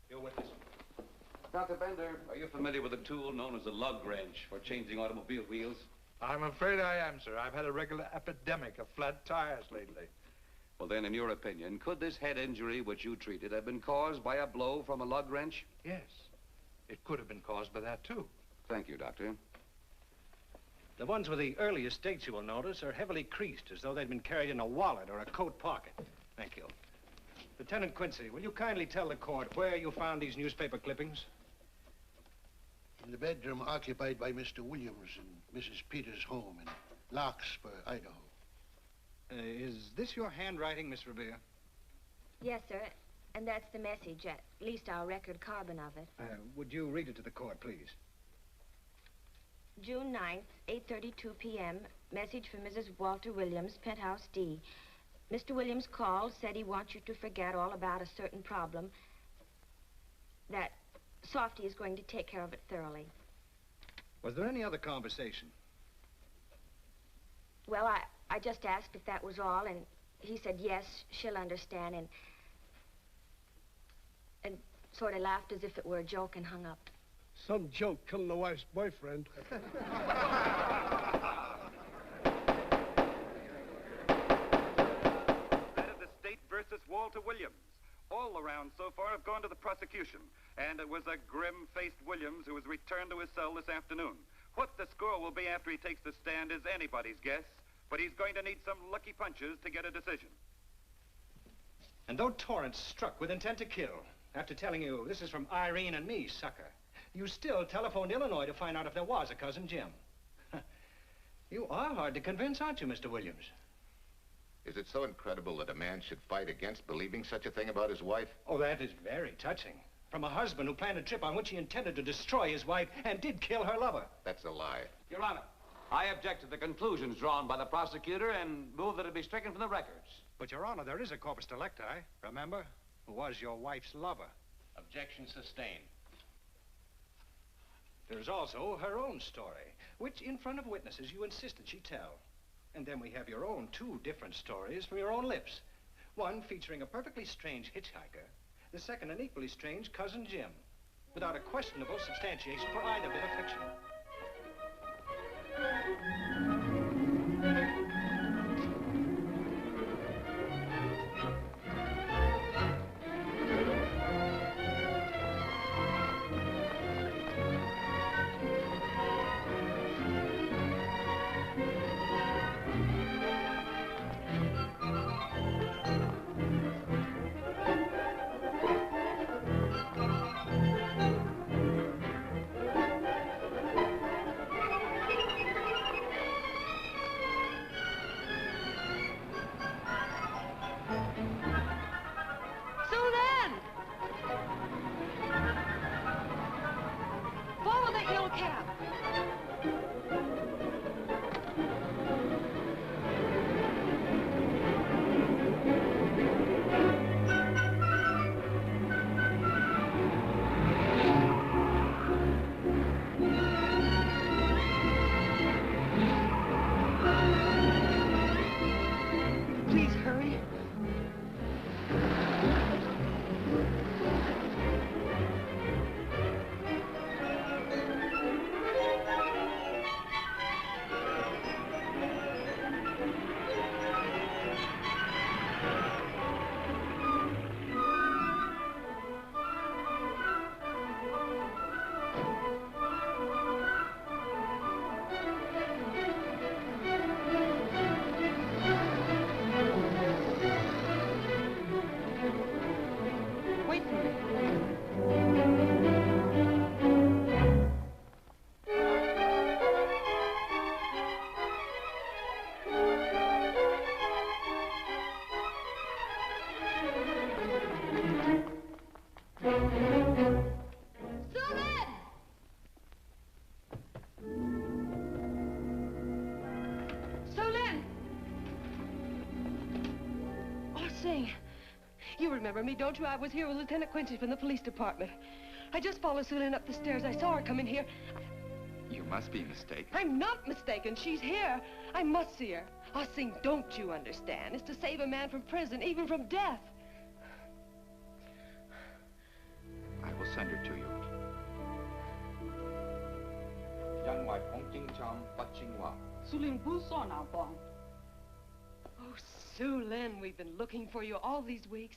Your witness. Dr. Bender, are you familiar with a tool known as a lug wrench for changing automobile wheels? I'm afraid I am, sir. I've had a regular epidemic of flat tires lately. Well, then, in your opinion, could this head injury which you treated have been caused by a blow from a lug wrench? Yes. It could have been caused by that, too. Thank you, Doctor. The ones with the earliest dates, you will notice, are heavily creased, as though they'd been carried in a wallet or a coat pocket. Thank you. Lieutenant Quincy, will you kindly tell the court where you found these newspaper clippings? In the bedroom occupied by Mr. Williams in Mrs. Peters' home in Larkspur, Idaho. Is this your handwriting, Miss Revere? Yes, sir. And that's the message, at least our record carbon of it. Would you read it to the court, please? June 9th, 8:32 p.m. Message for Mrs. Walter Williams, Penthouse D. Mr. Williams called, said he wants you to forget all about a certain problem, that Softy is going to take care of it thoroughly. Was there any other conversation? Well, I just asked if that was all, and he said, yes, she'll understand, and sort of laughed as if it were a joke and hung up. Some joke killing the wife's boyfriend. Head of the state versus Walter Williams. All the rounds so far have gone to the prosecution, and it was a grim-faced Williams who was returned to his cell this afternoon. What the score will be after he takes the stand is anybody's guess, but he's going to need some lucky punches to get a decision. And though Torrance struck with intent to kill, after telling you this is from Irene and me, sucker, you still telephoned Illinois to find out if there was a Cousin Jim. You are hard to convince, aren't you, Mr. Williams? Is it so incredible that a man should fight against believing such a thing about his wife? Oh, that is very touching. From a husband who planned a trip on which he intended to destroy his wife and did kill her lover. That's a lie. Your Honor, I object to the conclusions drawn by the prosecutor and move that it be stricken from the records. But, Your Honor, there is a corpus delicti, remember? Who was your wife's lover. Objection sustained. There's also her own story, which, in front of witnesses, you insisted she tell. And then we have your own two different stories from your own lips. One featuring a perfectly strange hitchhiker, the second an equally strange Cousin Jim, without a questionable substantiation for either bit of fiction. remember me, don't you? I was here with Lieutenant Quincy from the police department. I just followed Sue Lynn up the stairs. I saw her come in here. You must be mistaken. I'm not mistaken. She's here. I must see her. Ah Sing, don't you understand? It's to save a man from prison, even from death. I will send her to you. Oh, Sue Lynn, we've been looking for you all these weeks.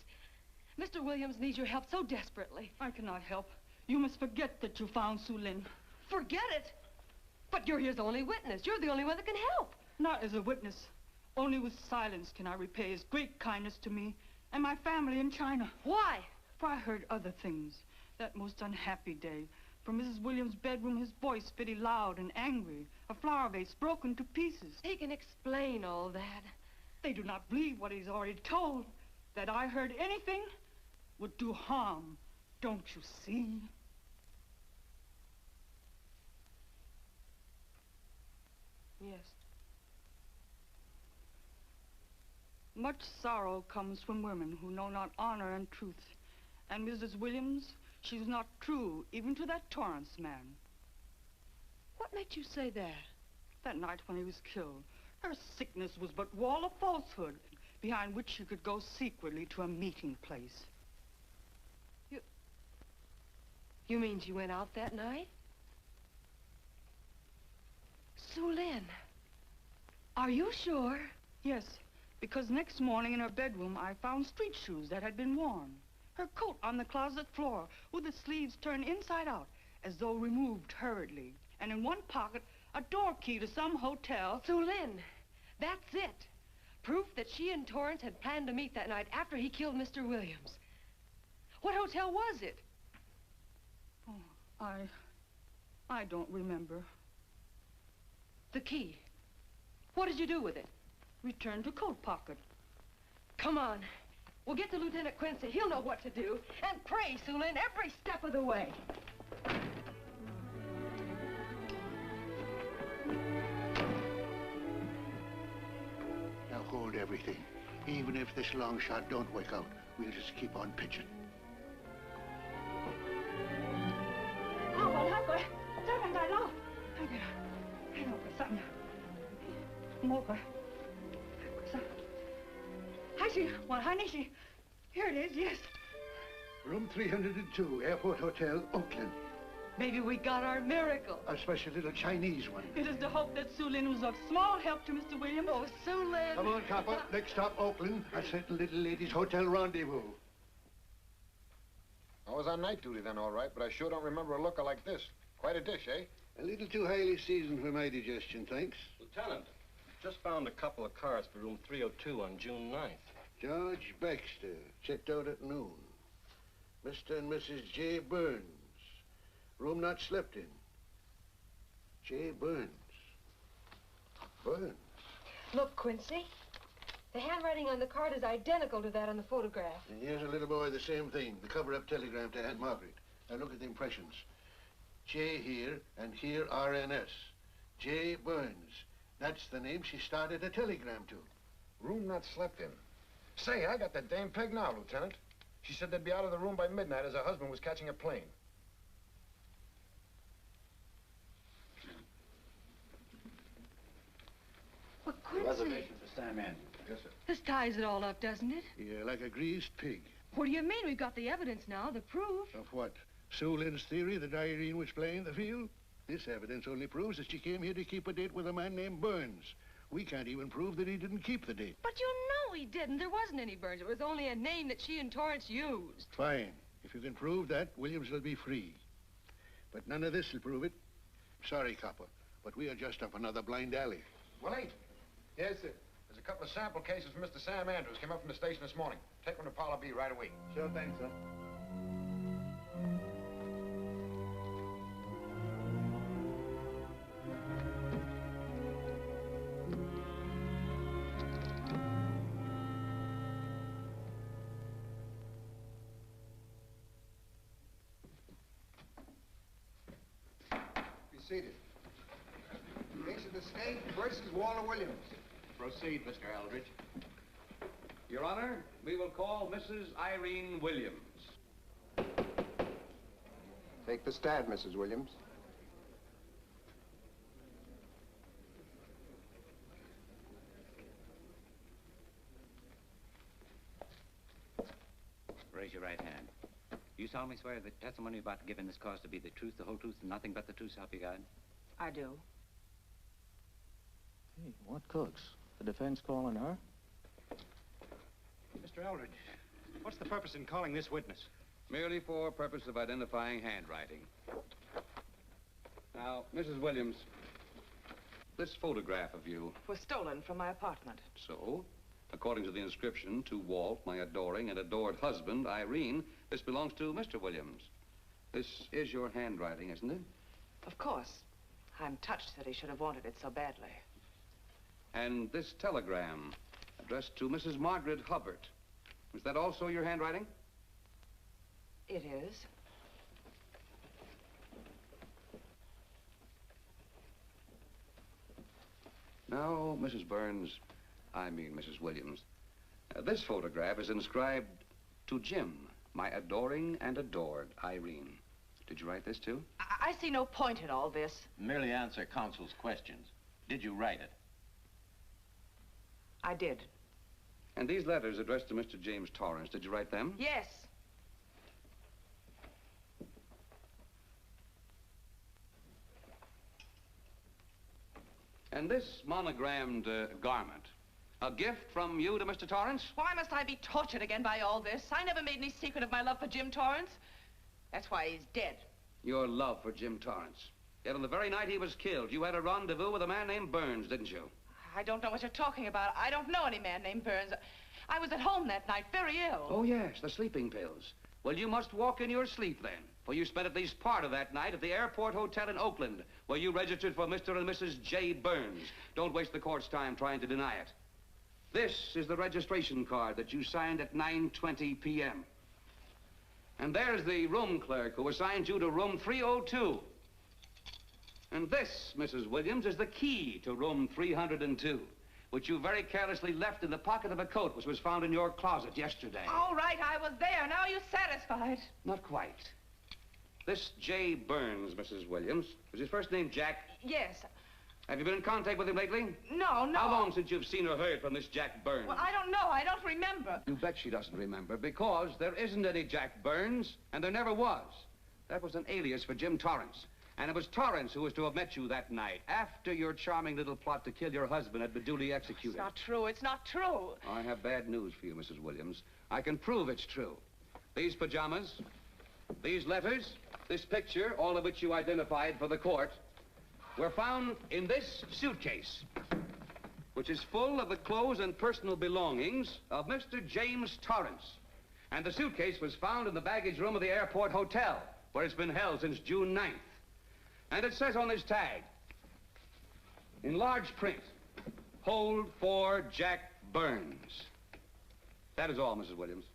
Mr. Williams needs your help so desperately. I cannot help. You must forget that you found Sue Lynn. Forget it? But you're his only witness. You're the only one that can help. Not as a witness. Only with silence can I repay his great kindness to me and my family in China. Why? For I heard other things. That most unhappy day. From Mrs. Williams' bedroom, his voice very loud and angry. A flower vase broken to pieces. He can explain all that. They do not believe what he's already told. That I heard anything would do harm. Don't you see? Yes. Much sorrow comes from women who know not honor and truth. And Mrs. Williams, she was not true even to that Torrance man. What made you say that? That night when he was killed, her sickness was but wall of falsehood, behind which she could go secretly to a meeting place. You mean she went out that night? Sue Lynn, are you sure? Yes, because next morning in her bedroom I found street shoes that had been worn. Her coat on the closet floor with the sleeves turned inside out as though removed hurriedly. And in one pocket, a door key to some hotel. Sue Lynn, that's it. Proof that she and Torrance had planned to meet that night after he killed Mr. Williams. What hotel was it? Oh, I don't remember. The key. What did you do with it? Returned to coat pocket. Come on. We'll get to Lieutenant Quincy. He'll know what to do. And pray, Sue Lynn, every step of the way. Now hold everything. Even if this long shot don't work out, we'll just keep on pitching. Here it is, yes. Room 302, Airport Hotel, Oakland. Maybe we got our miracle. A special little Chinese one. It is to hope that Sue Lynn was of small help to Mr. Williams. Oh, Sue Lynn. Come on, Copper. Next stop, Oakland. A certain little lady's hotel rendezvous. I was on night duty then, all right, but I sure don't remember a looker like this. Quite a dish, eh? A little too highly seasoned for my digestion, thanks. Lieutenant, just found a couple of cars for room 302 on June 9th. George Baxter, checked out at noon. Mr. and Mrs. J. Burns. Room not slept in. J. Burns. Burns. Look, Quincy. The handwriting on the card is identical to that on the photograph. And here's a little boy, the same thing. The cover-up telegram to Aunt Margaret. Now look at the impressions. J here, and here RNS. J. Burns. That's the name she started a telegram to. Room not slept in. Say, I got that dame pegged now, Lieutenant. She said they'd be out of the room by midnight as her husband was catching a plane. But Quincy... Reservation for Sam Andrews. Yes, sir. This ties it all up, doesn't it? Yeah, like a greased pig. What do you mean? We've got the evidence now, the proof. Of what? Sue Lynn's theory that Irene was playing the field? This evidence only proves that she came here to keep a date with a man named Burns. We can't even prove that he didn't keep the date. But you know he didn't. There wasn't any Burns. It was only a name that she and Torrance used. Fine. If you can prove that, Williams will be free. But none of this will prove it. Sorry, Copper, but we are just up another blind alley. Willie? Yes, sir. There's a couple of sample cases from Mr. Sam Andrews. Came up from the station this morning. Take them to Parlor B right away. Sure thing, sir. Be seated. Case of the state versus Walter Williams. Proceed, Mr. Eldridge. Your Honor, we will call Mrs. Irene Williams. Take the stand, Mrs. Williams. Raise your right hand. You solemnly swear the testimony you're about to give in this cause to be the truth, the whole truth, and nothing but the truth, so help you God? I do. Hey, what cooks? The defense calling her? Mr. Eldridge, what's the purpose in calling this witness? Merely for purpose of identifying handwriting. Now, Mrs. Williams, this photograph of you. Was stolen from my apartment. So, according to the inscription, to Walt, my adoring and adored husband, Irene, this belongs to Mr. Williams. This is your handwriting, isn't it? Of course. I'm touched that he should have wanted it so badly. And this telegram, addressed to Mrs. Margaret Hubbard. Is that also your handwriting? It is. Now, Mrs. Williams, this photograph is inscribed to Jim, my adoring and adored Irene. Did you write this, too? I see no point in all this. Merely answer counsel's questions. Did you write it? I did. And these letters addressed to Mr. James Torrance, did you write them? Yes. And this monogrammed garment, a gift from you to Mr. Torrance? Why must I be tortured again by all this? I never made any secret of my love for Jim Torrance. That's why he's dead. Your love for Jim Torrance. Yet on the very night he was killed, you had a rendezvous with a man named Burns, didn't you? I don't know what you're talking about. I don't know any man named Burns. I was at home that night, very ill. Oh, yes, the sleeping pills. Well, you must walk in your sleep, then. For you spent at least part of that night at the Airport Hotel in Oakland, where you registered for Mr. and Mrs. J. Burns. Don't waste the court's time trying to deny it. This is the registration card that you signed at 9:20 p.m. And there's the room clerk who assigned you to room 302. And this, Mrs. Williams, is the key to room 302, which you very carelessly left in the pocket of a coat which was found in your closet yesterday. All right, I was there. Now you're satisfied. Not quite. This J. Burns, Mrs. Williams, was his first name Jack? Yes. Have you been in contact with him lately? No. How long since you've seen or heard from this Jack Burns? Well, I don't know. I don't remember. You bet she doesn't remember, because there isn't any Jack Burns, and there never was. That was an alias for Jim Torrance. And it was Torrance who was to have met you that night, after your charming little plot to kill your husband had been duly executed. It's not true. It's not true. I have bad news for you, Mrs. Williams. I can prove it's true. These pajamas, these letters, this picture, all of which you identified for the court, were found in this suitcase, which is full of the clothes and personal belongings of Mr. James Torrance. And the suitcase was found in the baggage room of the Airport Hotel, where it's been held since June 9th. And it says on this tag, in large print, hold for Jack Burns. That is all, Mrs. Williams.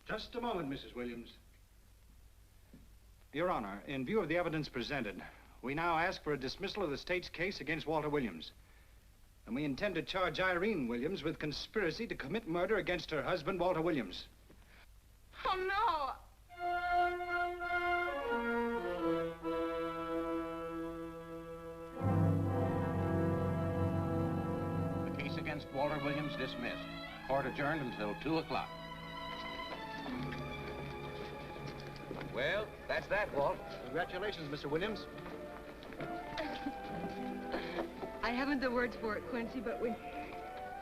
Just a moment, Mrs. Williams. Your Honor, in view of the evidence presented, we now ask for a dismissal of the state's case against Walter Williams. And we intend to charge Irene Williams with conspiracy to commit murder against her husband, Walter Williams. Oh, no. The case against Walter Williams dismissed. Court adjourned until 2 o'clock. Well, that's that, Walt. Congratulations, Mr. Williams. I haven't the words for it, Quincy, but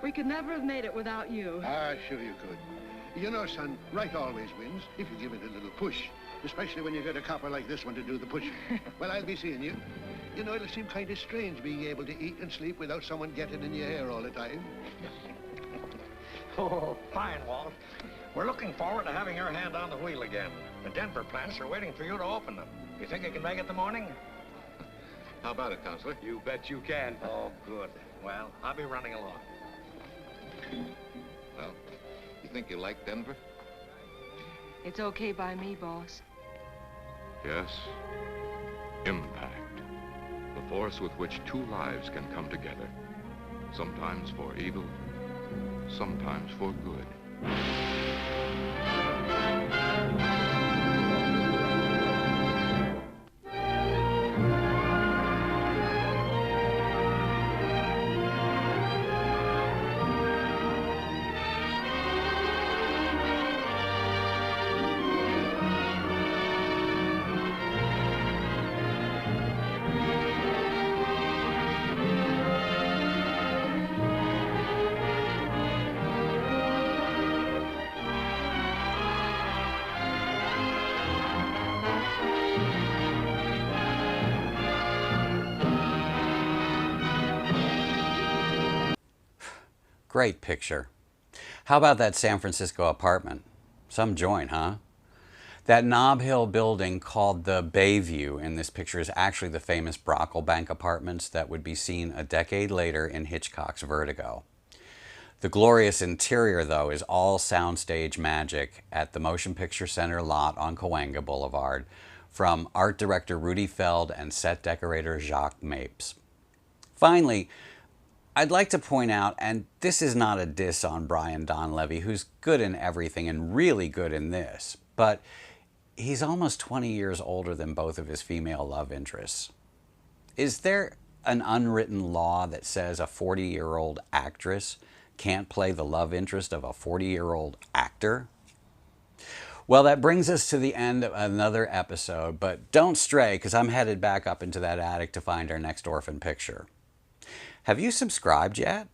we could never have made it without you. Ah, sure you could. You know, son, right always wins if you give it a little push, especially when you get a copper like this one to do the pushing. Well, I'll be seeing you. You know, it'll seem kind of strange being able to eat and sleep without someone getting in your hair all the time. Oh, fine, Walt. We're looking forward to having your hand on the wheel again. The Denver plants are waiting for you to open them. You think you can make it the morning? How about it, Counselor? You bet you can. Oh, good. Well, I'll be running along. Well, you think you like Denver? It's okay by me, boss. Yes. Impact. The force with which two lives can come together. sometimes for evil, sometimes for good. Great picture. How about that San Francisco apartment? Some joint, huh? That Nob Hill building called the Bayview in this picture is actually the famous Brocklebank Apartments that would be seen a decade later in Hitchcock's Vertigo. The glorious interior, though, is all soundstage magic at the Motion Picture Center lot on Cahuenga Boulevard from art director Rudy Feld and set decorator Jacques Mapes. Finally, I'd like to point out, and this is not a diss on Brian Donlevy, who's good in everything and really good in this, but he's almost 20 years older than both of his female love interests. Is there an unwritten law that says a 40-year-old actress can't play the love interest of a 40-year-old actor? Well, that brings us to the end of another episode, but don't stray, because I'm headed back up into that attic to find our next orphan picture. Have you subscribed yet?